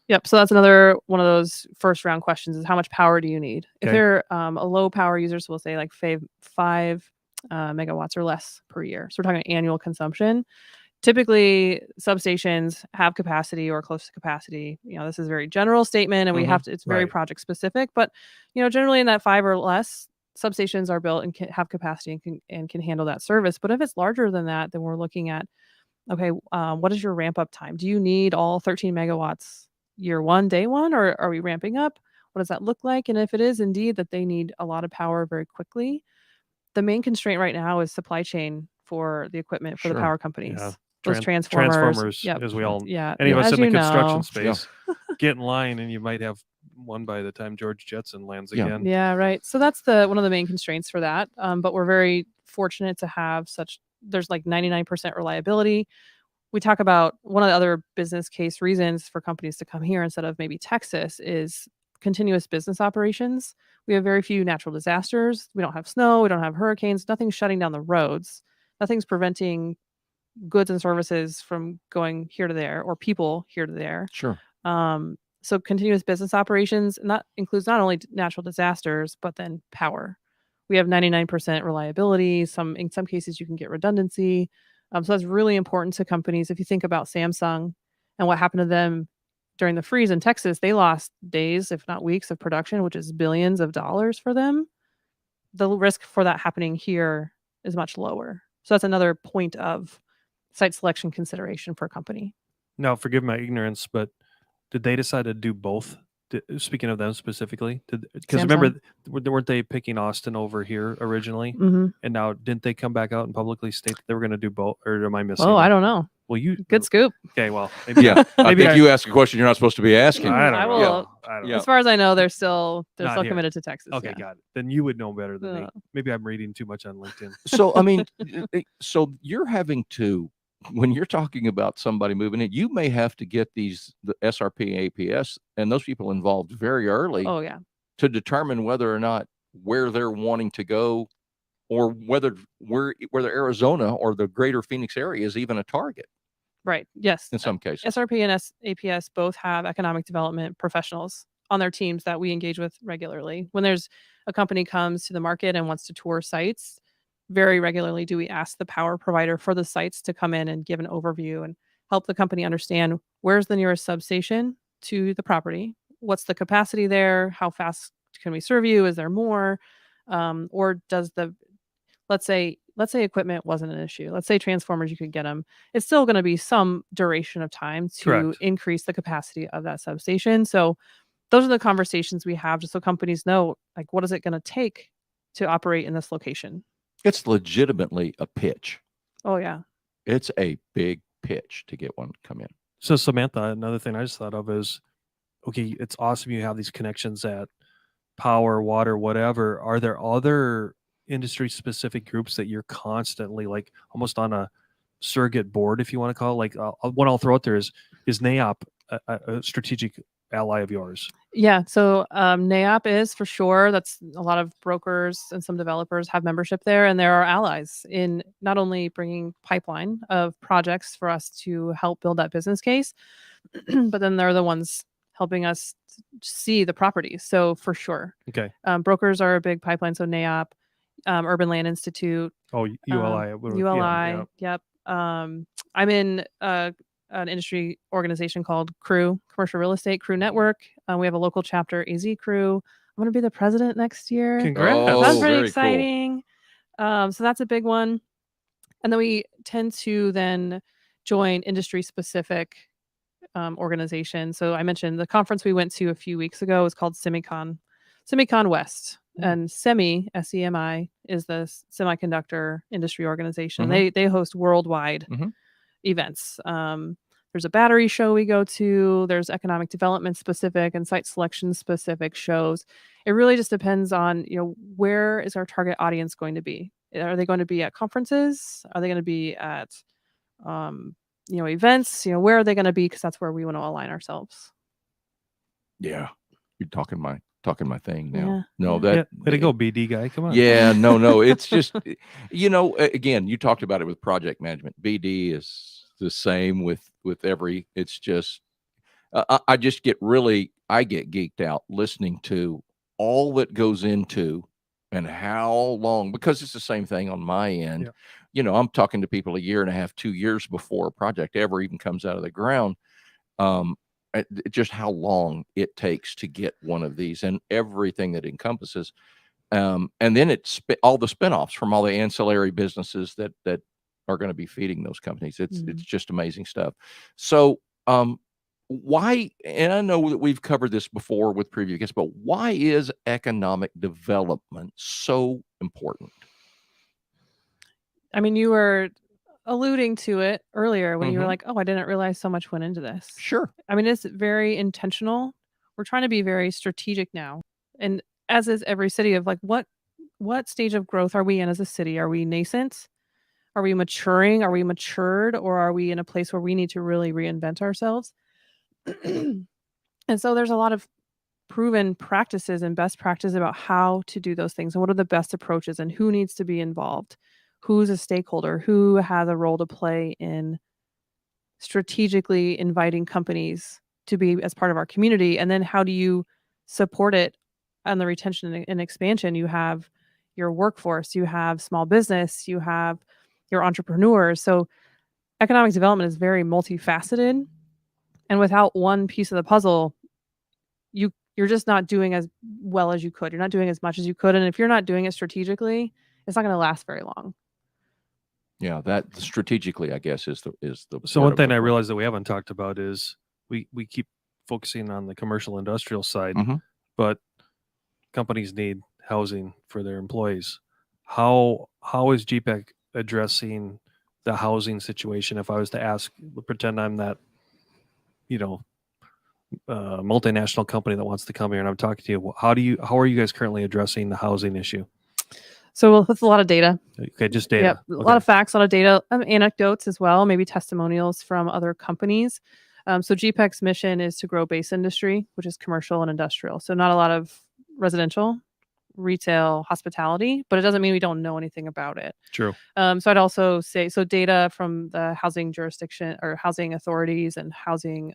Yep. So that's another one of those first round questions: is how much power do you need? If Okay. they're a low power user, so we'll say like 5 megawatts or less per year. So we're talking annual consumption. Typically, substations have capacity or close to capacity. This is a very general statement, and we have to. It's very Right. project specific, but generally in that 5 or less, substations are built and have capacity and can handle that service. But if it's larger than that, then we're looking at, okay, what is your ramp up time? Do you need all 13 megawatts year one, day one, or are we ramping up? What does that look like? And if it is indeed that they need a lot of power very quickly, the main constraint right now is supply chain for the equipment for the Sure. power companies. Yeah. Those transformers. Transformers, Yep. as we all, Yeah. any of us as in the you construction know. space, get in line, and you might have one by the time George Jetson lands Yeah. again. Yeah, right. So that's one of the main constraints for that. But we're very fortunate to have there's like 99% reliability. We talk about one of the other business case reasons for companies to come here instead of maybe Texas is continuous business operations. We have very few natural disasters. We don't have snow. We don't have hurricanes. Nothing's shutting down the roads. Nothing's preventing goods and services from going here to there or people here to there. Sure. So continuous business operations, and that includes not only natural disasters, but then power. We have 99% reliability. In some cases, you can get redundancy. So that's really important to companies. If you think about Samsung and what happened to them during the freeze in Texas, they lost days, if not weeks, of production, which is billions of dollars for them. The risk for that happening here is much lower. So that's another point of site selection consideration for a company. Now, forgive my ignorance, but did they decide to do both? Speaking of them specifically, because remember, weren't they picking Austin over here originally? Mm-hmm. And now, didn't they come back out and publicly state that they were going to do both? Or am I missing? Oh, I don't know. Well, Good scoop. Okay, well, maybe, Yeah. I maybe think you ask a question you're not supposed to be asking. I don't I know. will. I don't Yeah. know. As far as I know, they're still Not here. committed to Texas. Okay, yeah. got it. Then you would know better than me. Yeah. Maybe I'm reading too much on LinkedIn. So, I mean, so you're having to, when you're talking about somebody moving in, you may have to get the SRP, APS, and those people involved very early Oh yeah. to determine whether or not where they're wanting to go, or whether Arizona or the greater Phoenix area is even a target Right. Yes. in some cases. SRP and APS both have economic development professionals on their teams that we engage with regularly. When there's a company comes to the market and wants to tour sites, very regularly do we ask the power provider for the sites to come in and give an overview and help the company understand where's the nearest substation to the property, what's the capacity there, how fast can we serve you, is there more, or does let's say equipment wasn't an issue. Let's say transformers, you could get them. It's still going to be some duration of time to Correct. increase the capacity of that substation. So those are the conversations we have just so companies know, like, what is it going to take to operate in this location? It's legitimately a pitch. Oh, yeah. It's a big pitch to get one to come in. So Samantha, another thing I just thought of is, okay, it's awesome you have these connections at power, water, whatever. Are there other industry specific groups that you're constantly like almost on a surrogate board, if you want to call it? Like one I'll throw out there is NAOP a strategic ally of yours? Yeah, so NAOP is for sure. That's a lot of brokers and some developers have membership there, and there are allies in not only bringing pipeline of projects for us to help build that business case, but then they're the ones helping us see the properties. So for sure, Okay. Brokers are a big pipeline. So NAOP, Urban Land Institute, Oh, ULI. ULI. Yep. I'm in an industry organization called Crew, Commercial Real Estate Crew Network. We have a local chapter, AZ Crew. I'm going to be the president next year. Congrats. Oh, That's pretty very cool. exciting. So that's a big one. And then we tend to then join industry specific organizations. So I mentioned the conference we went to a few weeks ago is called Semicon West. And SEMI, SEMI, is the semiconductor industry organization. They host worldwide events. There's a battery show we go to. There's economic development specific and site selection specific shows. It really just depends on, where is our target audience going to be? Are they going to be at conferences? Are they going to be at, events? Where are they going to be? Because that's where we want to align ourselves. Yeah, you're talking my thing now. Yeah, No, yeah. Way to go, BD guy. Come on. Yeah, no. It's just, again, you talked about it with project management. BD is the same with every. It's just, I just get geeked out listening to all that goes into and how long, because it's the same thing on my end. Yeah. I'm talking to people a year and a half, 2 years before a project ever even comes out of the ground. Just how long it takes to get one of these and everything that encompasses. And then it's all the spinoffs from all the ancillary businesses that are going to be feeding those companies. It's just amazing stuff. So why, and I know that we've covered this before with previous guests, but why is economic development so important? I mean, you were alluding to it earlier when you were like, oh, I didn't realize so much went into this. Sure. I mean, it's very intentional. We're trying to be very strategic now. And as is every city, of like, what stage of growth are we in as a city? Are we nascent? Are we maturing? Are we matured? Or are we in a place where we need to really reinvent ourselves? And so there's a lot of proven practices and best practices about how to do those things and what are the best approaches and who needs to be involved. Who's a stakeholder? Who has a role to play in strategically inviting companies to be as part of our community? And then how do you support it on the retention and expansion? You have your workforce, you have small business, you have your entrepreneurs. So economic development is very multifaceted. And without one piece of the puzzle, you're just not doing as well as you could. You're not doing as much as you could. And if you're not doing it strategically, it's not going to last very long. Yeah, that strategically, I guess, is the. So one thing I realized that we haven't talked about is we keep focusing on the commercial industrial side, but companies need housing for their employees. How is GPEC addressing the housing situation? If I was to ask, pretend I'm that, multinational company that wants to come here and I'm talking to you, how are you guys currently addressing the housing issue? So with a lot of data. Okay, just data. Yep, a lot of facts, a lot of data, anecdotes as well, maybe testimonials from other companies. So GPEC's mission is to grow base industry, which is commercial and industrial. So not a lot of residential, retail, hospitality, but it doesn't mean we don't know anything about it. True. So I'd also say, data from the housing jurisdiction or housing authorities and housing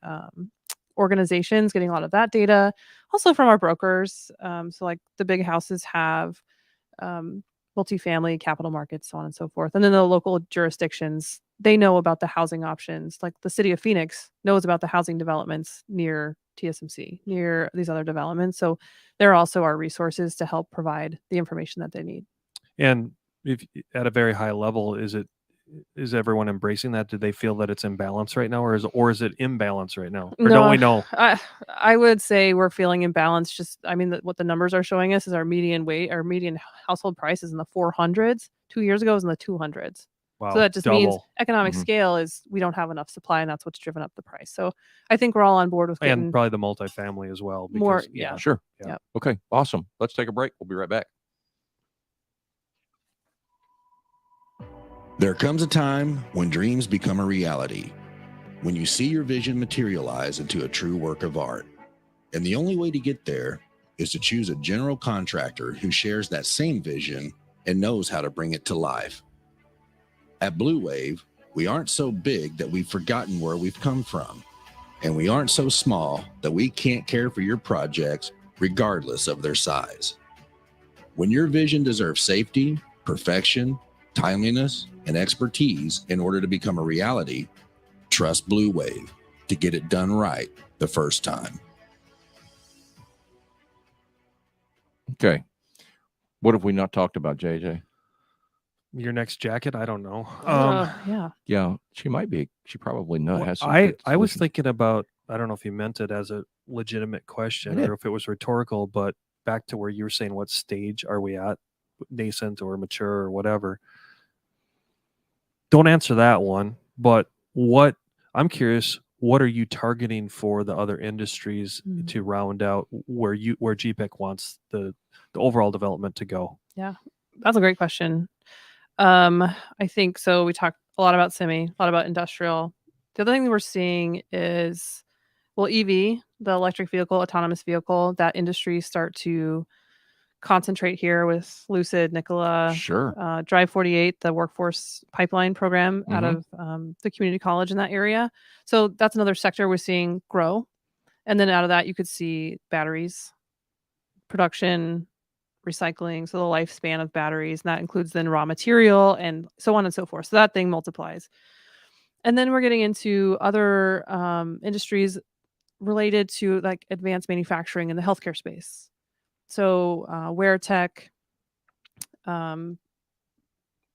organizations, getting a lot of that data. Also from our brokers. So like the big houses have multifamily, capital markets, so on and so forth. And then the local jurisdictions, they know about the housing options. Like the city of Phoenix knows about the housing developments near TSMC, near these other developments. So there also are resources to help provide the information that they need. And if at a very high level, is everyone embracing that? Do they feel that it's in balance right now, or is it imbalance right now? Or don't we know? I would say we're feeling imbalanced. Just, what the numbers are showing us is our median household price is in the 400s. 2 years ago, it was in the 200s. Wow. So that just means double. economic Mhm. scale is we don't have enough supply, and that's what's driven up the price. So I think we're all on board with getting And probably the multifamily as well. Because, more. Yeah. Sure. Yeah. Yep. Okay. Awesome. Let's take a break. We'll be right back. There comes a time when dreams become a reality, when you see your vision materialize into a true work of art. And the only way to get there is to choose a general contractor who shares that same vision and knows how to bring it to life. At Blue Wave, we aren't so big that we've forgotten where we've come from, and we aren't so small that we can't care for your projects regardless of their size. When your vision deserves safety, perfection, timeliness, and expertise in order to become a reality, trust Blue Wave to get it done right the first time. Okay. What have we not talked about, JJ? Your next jacket? I don't know. Yeah. Yeah, she might be. She probably Well, has some I good was solutions. thinking about, I don't know if you meant it as a legitimate question did. or if it was rhetorical, but back to where you were saying, what stage are we at, nascent or mature or whatever? Don't answer that one, but I'm curious, what are you targeting for the other industries to round out where GPEC wants the overall development to go? Yeah. That's a great question. I think so. We talked a lot about semi, a lot about industrial. The other thing we're seeing is, well, EV, the electric vehicle, autonomous vehicle, that industry start to concentrate here with Lucid, Nikola, Sure. Drive 48, the workforce pipeline program out Mhm. of the community college in that area. So that's another sector we're seeing grow. And then out of that, you could see batteries, production, recycling, so the lifespan of batteries, and that includes then raw material and so on and so forth. So that thing multiplies. And then we're getting into other industries related to like advanced manufacturing in the healthcare space. So wear tech,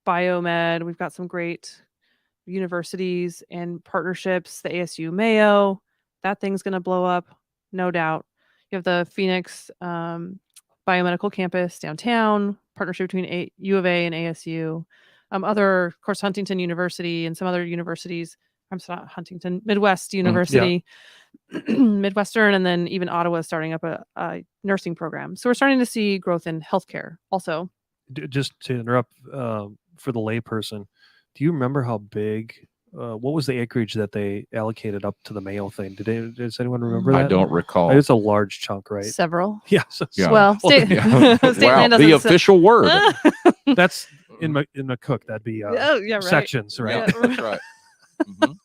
biomed. We've got some great universities and partnerships. The ASU Mayo, that thing's going to blow up, no doubt. You have the Phoenix biomedical campus downtown, partnership between U of A and ASU. Other, of course, Huntington University and some other universities. I'm sorry, not Huntington, Midwest University, Midwestern, and then even Ottawa starting up a nursing program. So we're starting to see growth in healthcare also. Just to interrupt, for the layperson, do you remember how big? What was the acreage that they allocated up to the Mayo thing? Does anyone remember that? I don't recall. It's a large chunk, right? Several. Yeah. Yeah. Well, state, Yeah. state Wow. land The doesn't official word. That's in McCook. That'd be Oh, yeah, right. sections, right? Yeah, that's right. Mhm.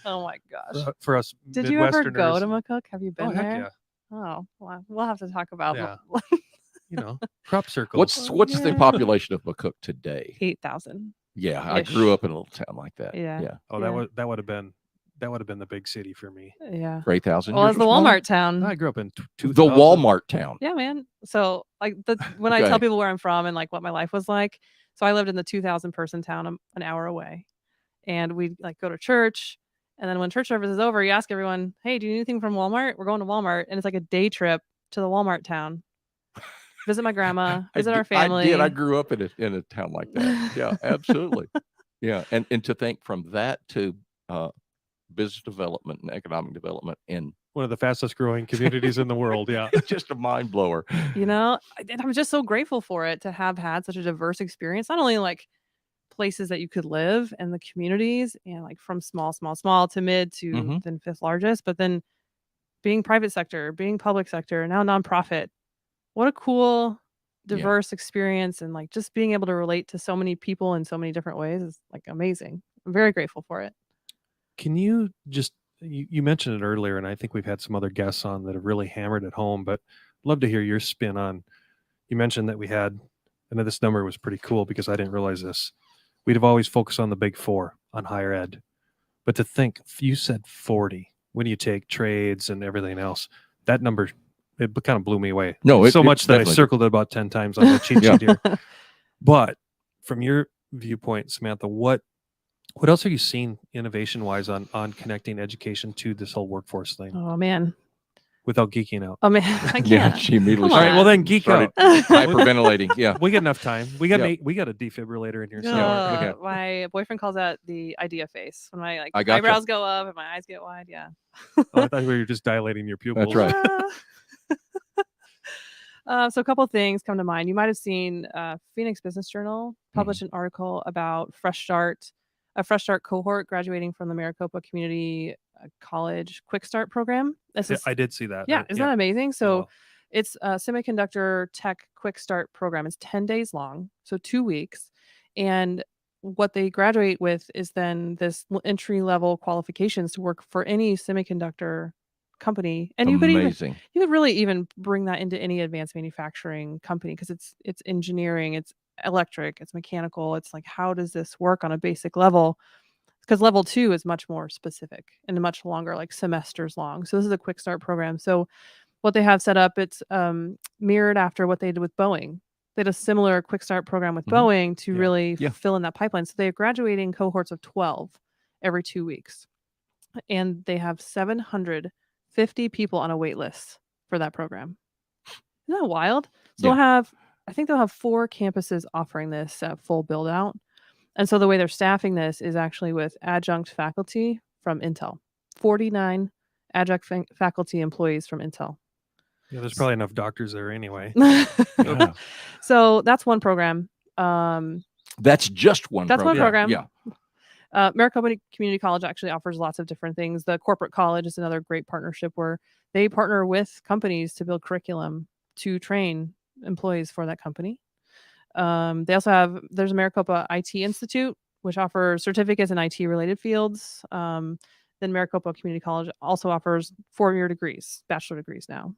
Oh my gosh. For us Did you ever go Midwesterners. to McCook? Have you been Oh, heck there? yeah. Oh, well, we'll have to talk about Yeah. Crop circles. What's the Yeah. population of McCook today? 8,000. Yeah, I Ish. grew up in a little town like that. Yeah. Yeah. Oh, Yeah. that would have been the big city for me. Yeah. For 8,000 Well, years it's the or smaller? Walmart town. I grew up in The 2000. Walmart town. Yeah, man. So like when I Okay. tell people where I'm from and like what my life was like, so I lived in the 2,000 person town an hour away, and we'd like go to church, and then when church service is over, you ask everyone, "Hey, do you need anything from Walmart? We're going to Walmart," and it's like a day trip to the Walmart town. Visit my grandma, visit our family. I did. I grew up in a town like that. Yeah, absolutely. Yeah, and to think from that to business development and economic development in One of the fastest growing communities in the world. Yeah. just a mind blower. And I'm just so grateful for it to have had such a diverse experience, not only like places that you could live and the communities and like from small to mid to Mhm. then fifth largest, but then being private sector, being public sector, now nonprofit. What a cool, diverse experience, and like just being able to relate to so many people in so many different ways is like amazing. I'm very grateful for it. Can you just, you mentioned it earlier, and I think we've had some other guests on that have really hammered it home, but I'd love to hear your spin on, you mentioned that I know this number was pretty cool because I didn't realize this. We'd have always focused on the big four on higher ed, but to think, you said 40, when you take trades and everything else, that number, it kind of blew me away. No, so much that I definitely did. circled it about 10 times on the cheat sheet here. But from your viewpoint, Samantha, what else are you seeing innovation wise on connecting education to this whole workforce thing? Oh man. without geeking out. Oh man, I can't. Yeah, she immediately Come All right, well on. then geek started out. hyperventilating. Yeah. We got enough time. We got Yep. we got a defibrillator in here Yeah, somewhere. okay. My boyfriend calls that the idea face when my I gotcha. eyebrows go up and my eyes get wide. Yeah. Oh, I thought we were just dilating your pupils. right. So a couple of things come to mind. You might have seen Phoenix Business Journal published an article about a Fresh Start cohort graduating from the Maricopa Community College Quick Start program. This is, I did see that. yeah, isn't that amazing? So Wow. it's a semiconductor tech quick start program. It's 10 days long, so 2 weeks. And what they graduate with is then this entry level qualifications to work for any semiconductor company. And you could really even bring that into any advanced manufacturing company because it's engineering, it's electric, it's mechanical. It's like, how does this work on a basic level? Because level 2 is much more specific and much longer, like semesters long. So this is a quick start program. So what they have set up, it's mirrored after what they did with Boeing. They had a similar quick start program with Boeing to really fill in that pipeline. So they're graduating cohorts of 12 every 2 weeks. And they have 750 people on a wait list for that program. Isn't that wild? So I think they'll have 4 campuses offering this full build out. And so the way they're staffing this is actually with adjunct faculty from Intel. 49 adjunct faculty employees from Intel. Yeah, there's probably enough doctors there anyway. Yeah. So that's one program. That's just one That's program. one program. Yeah. Maricopa Community College actually offers lots of different things. The corporate college is another great partnership where they partner with companies to build curriculum to train employees for that company. They also there's a Maricopa IT Institute, which offers certificates in IT related fields. Then Maricopa Community College also offers 4-year degrees, bachelor degrees now.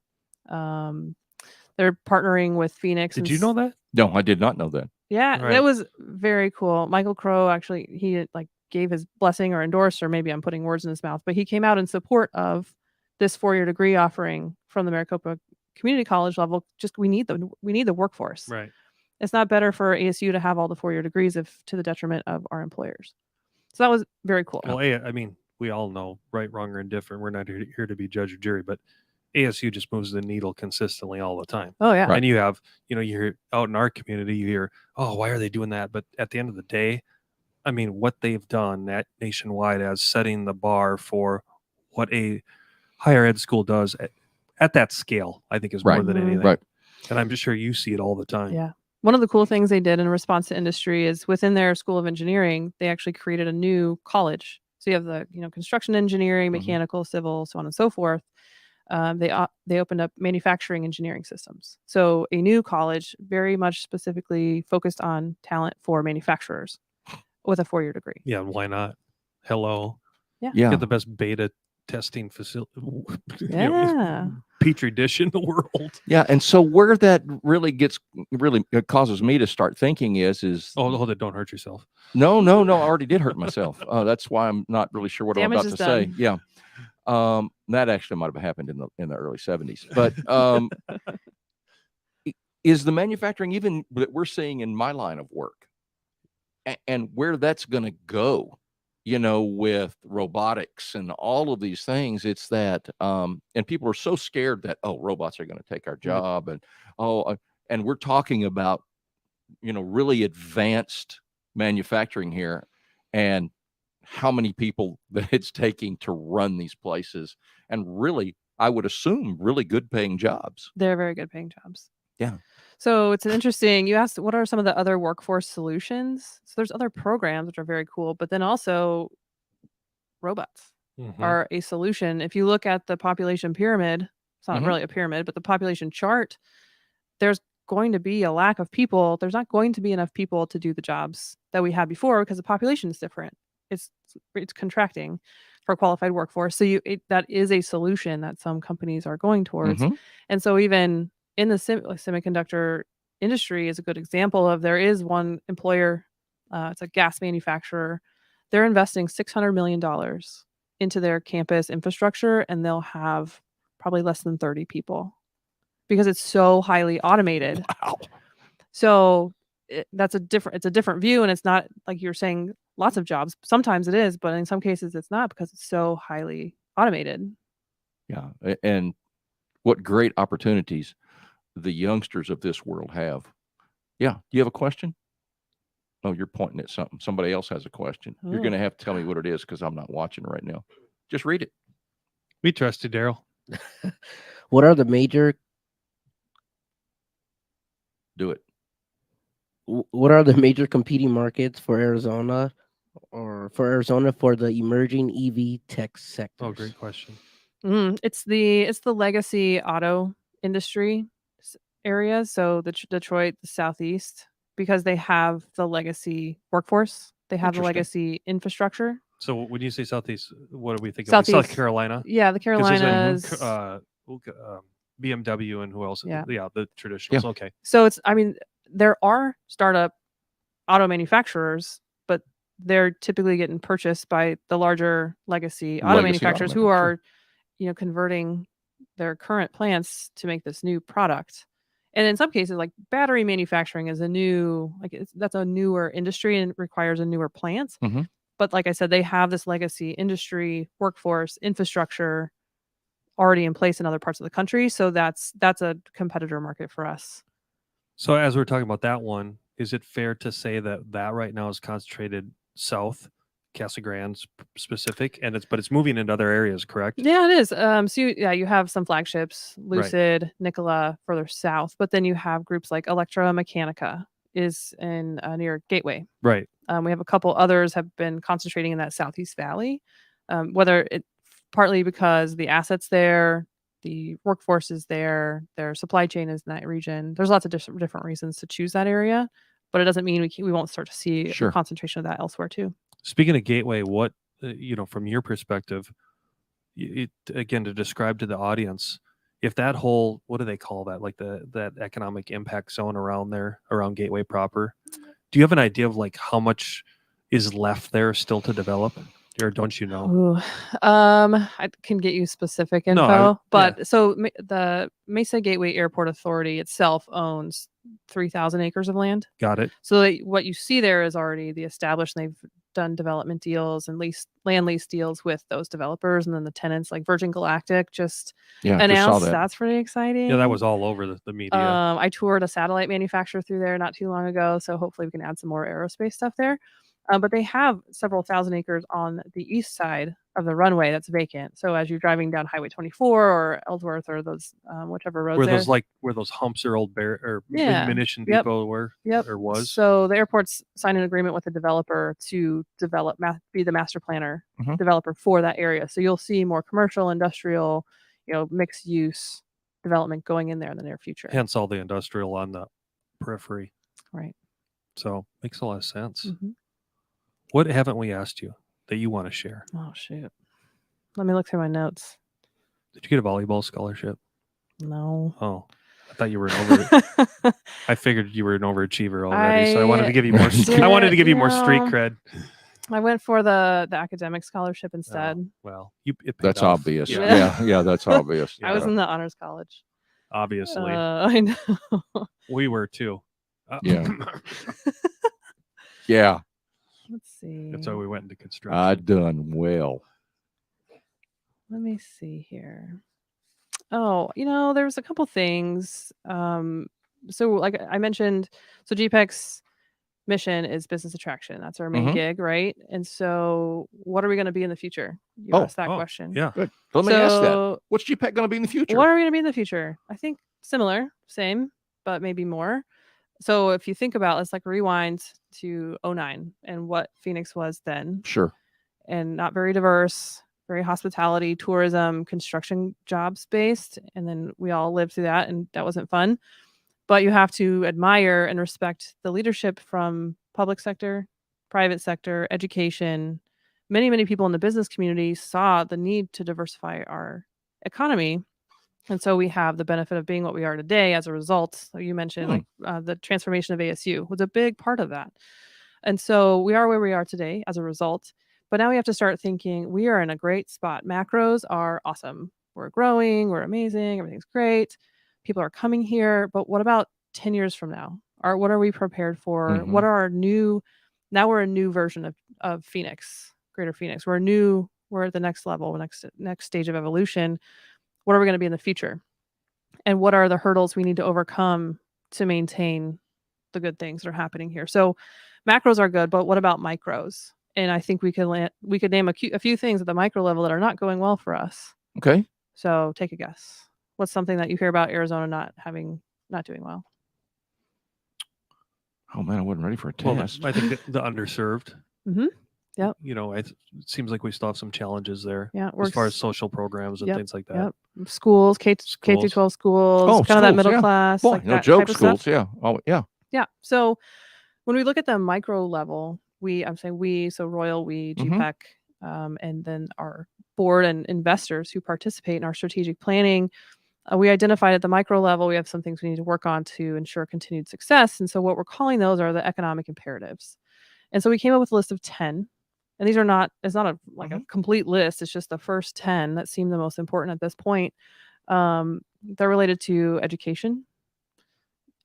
They're partnering with Phoenix. Did you know that? No, I did not know that. Yeah, Right. that was very cool. Michael Crow actually, he gave his blessing or endorsed, or maybe I'm putting words in his mouth, but he came out in support of this 4-year degree offering from the Maricopa Community College level. Just we need the workforce. Right. It's not better for ASU to have all the 4-year degrees to the detriment of our employers. So that was very cool. Well, I mean, we all know right, wrong, or indifferent. We're not here to be judge or jury, but ASU just moves the needle consistently all the time. Oh yeah. And you have, you hear out in our community, you hear, oh, why are they doing that? But at the end of the day, I mean, what they've done nationwide as setting the bar for what a higher ed school does at that scale, I think is more than anything. Right. And I'm just sure you see it all the time. Yeah. One of the cool things they did in response to industry is within their School of Engineering, they actually created a new college. So you have the, construction engineering, mechanical, civil, so on and so forth. They opened up manufacturing engineering systems. So a new college very much specifically focused on talent for manufacturers with a 4-year degree. Yeah. Why not? Hello. Yeah. Get the best beta testing facility. Yeah. Petri dish in the world. Yeah. And so where that really causes me to start thinking is hold it. Don't hurt yourself. No, I already did hurt myself. That's why I'm not really sure what Damage I'm about is to done. say. Yeah. That actually might have happened in the early 70s. But is the manufacturing even that we're seeing in my line of work and where that's going to go, with robotics and all of these things, it's that, and people are so scared that, robots are going to take our job. And we're talking about, really advanced manufacturing here and how many people that it's taking to run these places. And really, I would assume really good paying jobs. They're very good paying jobs. Yeah. So it's an interesting, you asked, what are some of the other workforce solutions? So there's other programs which are very cool, but then also robots are a solution. If you look at the population pyramid, it's not really a pyramid, but the population chart, there's going to be a lack of people. There's not going to be enough people to do the jobs that we had before because the population is different. It's contracting for a qualified workforce. So that is a solution that some companies are going towards. And so even in the semiconductor industry is a good example of, there is one employer, it's a gas manufacturer. They're investing $600 million into their campus infrastructure, and they'll have probably less than 30 people because it's so highly automated. Wow. So it's a different view, and it's not like you're saying lots of jobs. Sometimes it is, but in some cases it's not because it's so highly automated. Yeah. And what great opportunities the youngsters of this world have. Yeah. Do you have a question? Oh, you're pointing at something. Somebody else has a question. You're going to have to tell me what it is because I'm not watching right now. Just read it. We trust you, Daryl. What are the major Do it. what are the major competing markets for Arizona for the emerging EV tech sectors? Oh, great question. It's the legacy auto industry area. So the Detroit, the Southeast, because they have the legacy workforce, they have the Interesting. legacy infrastructure. So when you say Southeast, what do we think of? Like South Southeast. Carolina? Yeah, the 'Cause there's Carolinas. BMW and who else? Yeah. The traditionals. Yeah. Okay. So it's, I mean, there are startup auto manufacturers, but they're typically getting purchased by the larger legacy auto Legacy manufacturers who automakers, sure. are, converting their current plants to make this new product. And in some cases, like battery manufacturing is that's a newer industry and requires a newer plant. Mhm. But like I said, they have this legacy industry, workforce, infrastructure already in place in other parts of the country. So that's a competitor market for us. So as we're talking about that one, is it fair to say that right now is concentrated south, Casa Grande specific, but it's moving into other areas, correct? Yeah, it is. So you have some flagships, Lucid, Nikola further south, but then you have groups like Electromechanica is in near Gateway. Right. We have a couple others have been concentrating in that Southeast Valley, whether it partly because the assets there, the workforce is there, their supply chain is in that region. There's lots of different reasons to choose that area, but it doesn't mean we won't start to see Sure. a concentration of that elsewhere too. Speaking of Gateway, what from your perspective, again to describe to the audience, if that whole, what do they call that, like that economic impact zone around Gateway proper, do you have an idea of like how much is left there still to develop, or don't you know? Ooh, I can get you specific info, so the Mesa Gateway Airport Authority itself owns 3,000 acres of land. Got it. So what you see there is already the established. They've done development deals and land lease deals with those developers, and then the tenants like Virgin Galactic just announced. That. That's pretty exciting. Yeah, that was all over the media. I toured a satellite manufacturer through there not too long ago, so hopefully we can add some more aerospace stuff there. But they have several thousand acres on the east side of the runway that's vacant. So as you're driving down Highway 24 or Ellsworth or those whichever roads where those humps are old Yeah. munition Yep. depot were Yep. or was. So the airport's signed an agreement with the developer to develop be the master planner developer for that area. So you'll see more commercial, industrial, mixed use development going in there in the near future. Hence all the industrial on the periphery. Right. So makes a lot of sense. Mm-hmm. What haven't we asked you that you want to share? Oh shoot. Let me look through my notes. Did you get a volleyball scholarship? No. Oh, I thought you were I figured you were an overachiever already, so I wanted to give you more. I wanted to give you more street cred. I went for the academic scholarship instead. Oh, well, that's off. obvious. Yeah. Yeah, that's obvious. I was in the honors college. Obviously, I know. We were too. Yeah. Yeah. Let's see. That's why we went into construction. I done well. Let me see here. Oh, there's a couple things. So like I mentioned, so GPEC's mission is business attraction. That's our main gig, right? And so what are we going to be in the future? You asked that question. Yeah. Good. Let me ask that. What's GPEC going to be in the future? What are we going to be in the future? I think similar, same, but maybe more. So if you think about, let's like rewind to 2009 and what Phoenix was then. Sure. And not very diverse, very hospitality, tourism, construction jobs based. And then we all lived through that and that wasn't fun. But you have to admire and respect the leadership from public sector, private sector, education. Many, many people in the business community saw the need to diversify our economy. And so we have the benefit of being what we are today as a result. So you mentioned the transformation of ASU was a big part of that. And so we are where we are today as a result. But now we have to start thinking we are in a great spot. Macros are awesome. We're growing. We're amazing. Everything's great. People are coming here. But what about 10 years from now? What are we prepared for? What are our new, now we're a new version of Phoenix, Greater Phoenix. We're at the next level, next stage of evolution. What are we going to be in the future? and what are the hurdles we need to overcome to maintain the good things that are happening here. So macros are good, but what about micros? And I think we could name a few things at the micro level that are not going well for us. Okay. So take a guess. What's something that you hear about Arizona not doing well? Oh man, I wasn't ready for a Well, test. I think the underserved. Mm-hmm. Yep. You know, it seems like we still have some challenges there Yeah. as far as social programs and Yep, things like that. Yep. Schools, K through 12 schools, Oh, kind of that schools, middle yeah. class, Boy, like no that joke, type of stuff. schools. Yeah. Oh, yeah. Yeah. So when we look at the micro level, so Royal, Mhm. GPEC, and then our board and investors who participate in our strategic planning, we identified at the micro level, we have some things we need to work on to ensure continued success. And so what we're calling those are the economic imperatives. And so we came up with a list of 10. And it's not a complete list. It's just the first 10 that seem the most important at this point. They're related to education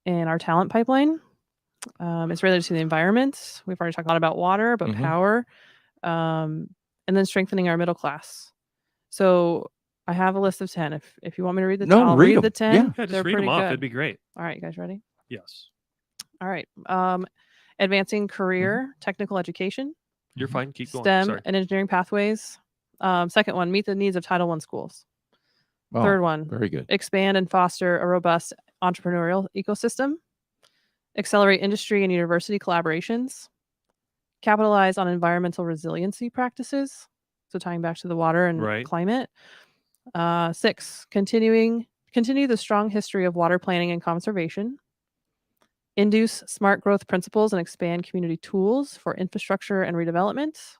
and our talent pipeline. It's related to the environment. We've already talked a lot about water, but Mhm. power, and then strengthening our middle class. So I have a list of 10. If you want me to read the 10, No, I'll read read 'em. the 10. Yeah. Yeah, just They're read pretty them off. good. It'd be great. All right, you guys ready? Yes. All right. Advancing career, technical education, You're fine. Keep going. STEM Sorry. and engineering pathways. Second one, meet the needs of Title I schools. Oh, Third one, very good. expand and foster a robust entrepreneurial ecosystem. Accelerate industry and university collaborations. Capitalize on environmental resiliency practices. So tying back to the water and Right. climate. 6, continue the strong history of water planning and conservation. Induce smart growth principles and expand community tools for infrastructure and redevelopment.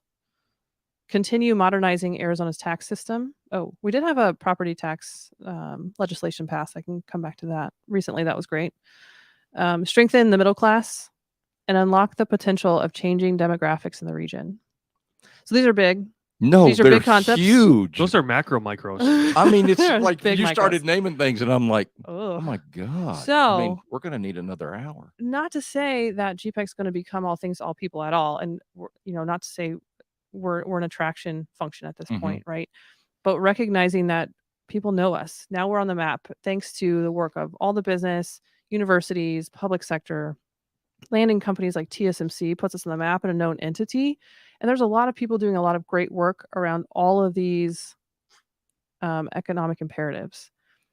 Continue modernizing Arizona's tax system. Oh, we did have a property tax legislation passed. I can come back to that. Recently, that was great. Strengthen the middle class and unlock the potential of changing demographics in the region. So these are big. No, These are they're big concepts. huge. Those are macro micros. I mean, it's They're like big you started micros. naming things, and I'm like, oh Ugh. my god. So we're gonna need another hour. not to say that GPEC is going to become all things to all people at all, and not to say we're an attraction function at this Mhm. point, right? But recognizing that people know us now, we're on the map thanks to the work of all the business, universities, public sector, landing companies like TSMC puts us on the map and a known entity. And there's a lot of people doing a lot of great work around all of these economic imperatives.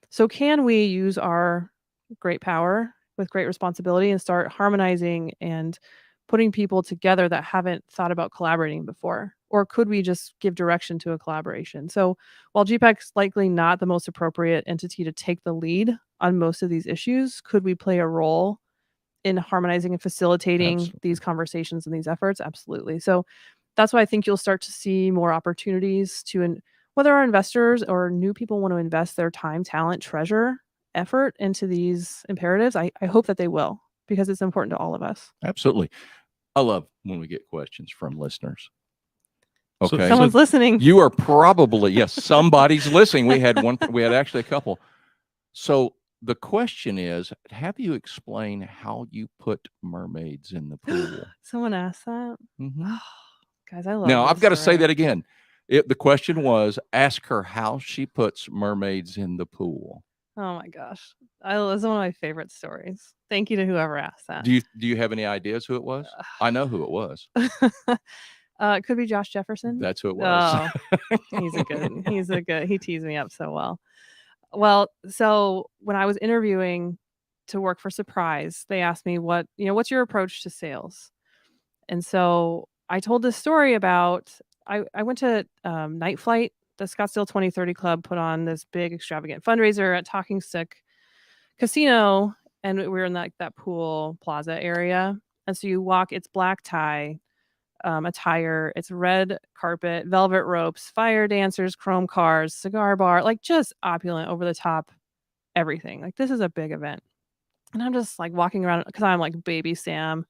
So can we use our great power with great responsibility and start harmonizing and putting people together that haven't thought about collaborating before? Or could we just give direction to a collaboration? So while GPEC's likely not the most appropriate entity to take the lead on most of these issues, could we play a role in harmonizing and facilitating Absolutely. these conversations and these efforts? Absolutely. So that's why I think you'll start to see more opportunities to, whether our investors or new people want to invest their time, talent, treasure, effort into these imperatives. I hope that they will, because it's important to all of us. Absolutely. I love when we get questions from listeners. So- Okay. Someone's listening. You are probably, yes, somebody's listening. We had actually a couple. So the question is, have you explained how you put mermaids in the pool? Someone asked that. Mhm. Guys, I love Now, this I've got to say story. that again. The question was, ask her how she puts mermaids in the pool. Oh my gosh. It's one of my favorite stories. Thank you to whoever asked that. Do you have any ideas who it was? I know who it was. It could be Josh Jefferson. That's who it was. Oh, he teased me up so well. Well, so when I was interviewing to work for Surprise, they asked me what's your approach to sales? And so I told this story about, I went to Night Flight. The Scottsdale 2030 Club put on this big extravagant fundraiser at Talking Stick Casino, and we were in that pool plaza area. And so you walk, it's black tie attire, it's red carpet, velvet ropes, fire dancers, chrome cars, cigar bar, like just opulent, over the top, everything. Like this is a big event. And I'm just like walking around because I'm like baby Sam,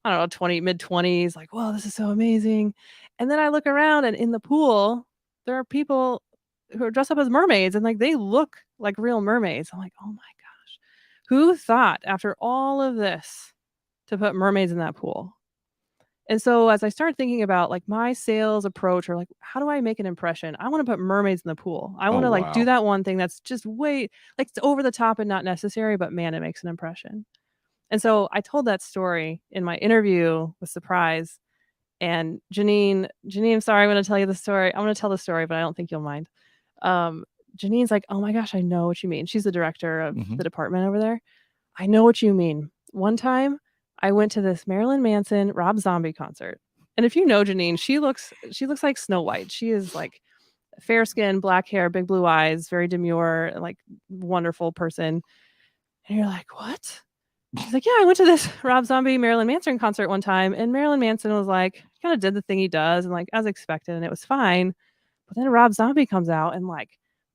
I don't know, mid-20s, like, whoa, this is so amazing. And then I look around, and in the pool, there are people who are dressed up as mermaids, and like they look like real mermaids. I'm like, oh my gosh, who thought after all of this to put mermaids in that pool? And so as I started thinking about like my sales approach, or like, how do I make an impression? I want to put mermaids in the pool. I want to like do wow. that one thing that's just way like it's over the top and not necessary, but man, it makes an impression. And so I told that story in my interview with Surprise. And Janine, I'm sorry, I'm going to tell you the story. I'm going to tell the story, but I don't think you'll mind. Janine's like, oh my gosh, I know what you mean. She's the director of Mhm. the department over there. I know what you mean. One time I went to this Marilyn Manson Rob Zombie concert. And if you know Janine, she looks like Snow White. She is like fair skin, black hair, big blue eyes, very demure, like wonderful person. And you're like, what? She's like, yeah, I went to this Rob Zombie Marilyn Manson concert one time, and Marilyn Manson was like, kind of did the thing he does, and like as expected, and it was fine. But then Rob Zombie comes out and like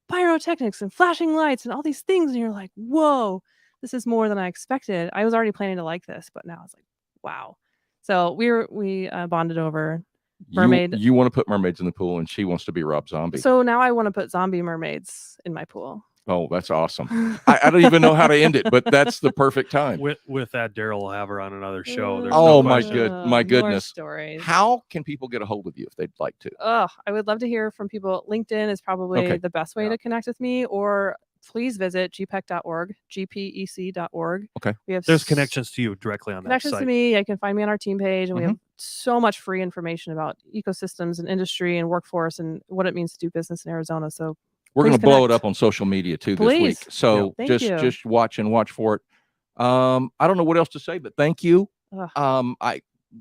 pyrotechnics and flashing lights and all these things, and you're like, whoa, this is more than I expected. I was already planning to like this, but now I was like, wow. So we bonded over mermaid. You want to put mermaids in the pool, and she wants to be Rob Zombie. So now I want to put zombie mermaids in my pool. Oh, that's awesome. I don't even know how to end it, but that's the perfect time. With that, Daryl will have her on another show. There's Oh, no question. my More goodness. stories. How can people get a hold of you if they'd like to? Oh, I would love to hear from people. LinkedIn is probably Okay. the best way Yeah. to connect with me, or please visit gpec.org, gpec.org. Okay. We have There's connections to you directly on that connections site. to me. I can find me on our team page, and we Mhm. have so much free information about ecosystems and industry and workforce and what it means to do business in Arizona. So We're going please to blow it connect. up on social media too this Please. week. So Thank you. just watch for it. I don't know what else to say, but thank you. Ugh.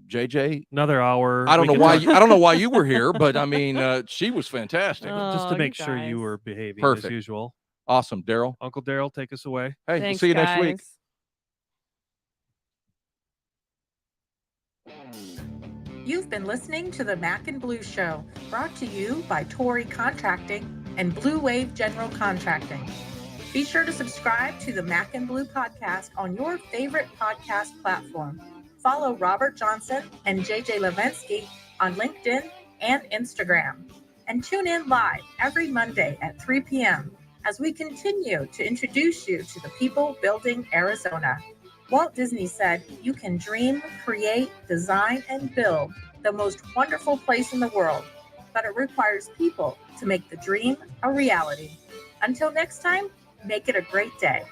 JJ, Another hour. I don't We know could why talk- I don't know why you were here, but I mean, she was fantastic. just Oh, to you make sure you guys. were behaving Perfect. as usual. Awesome, Daryl. Uncle Daryl, take us away. Hey, we'll Thanks, see you next week. guys. You've been listening to the Mac and Blue Show, brought to you by Tory Contracting and Blue Wave General Contracting. Be sure to subscribe to the Mac and Blue podcast on your favorite podcast platform. Follow Robert Johnson and JJ Levensky on LinkedIn and Instagram. And tune in live every Monday at 3 p.m. as we continue to introduce you to the people building Arizona. Walt Disney said, you can dream, create, design, and build the most wonderful place in the world, but it requires people to make the dream a reality. Until next time, make it a great day.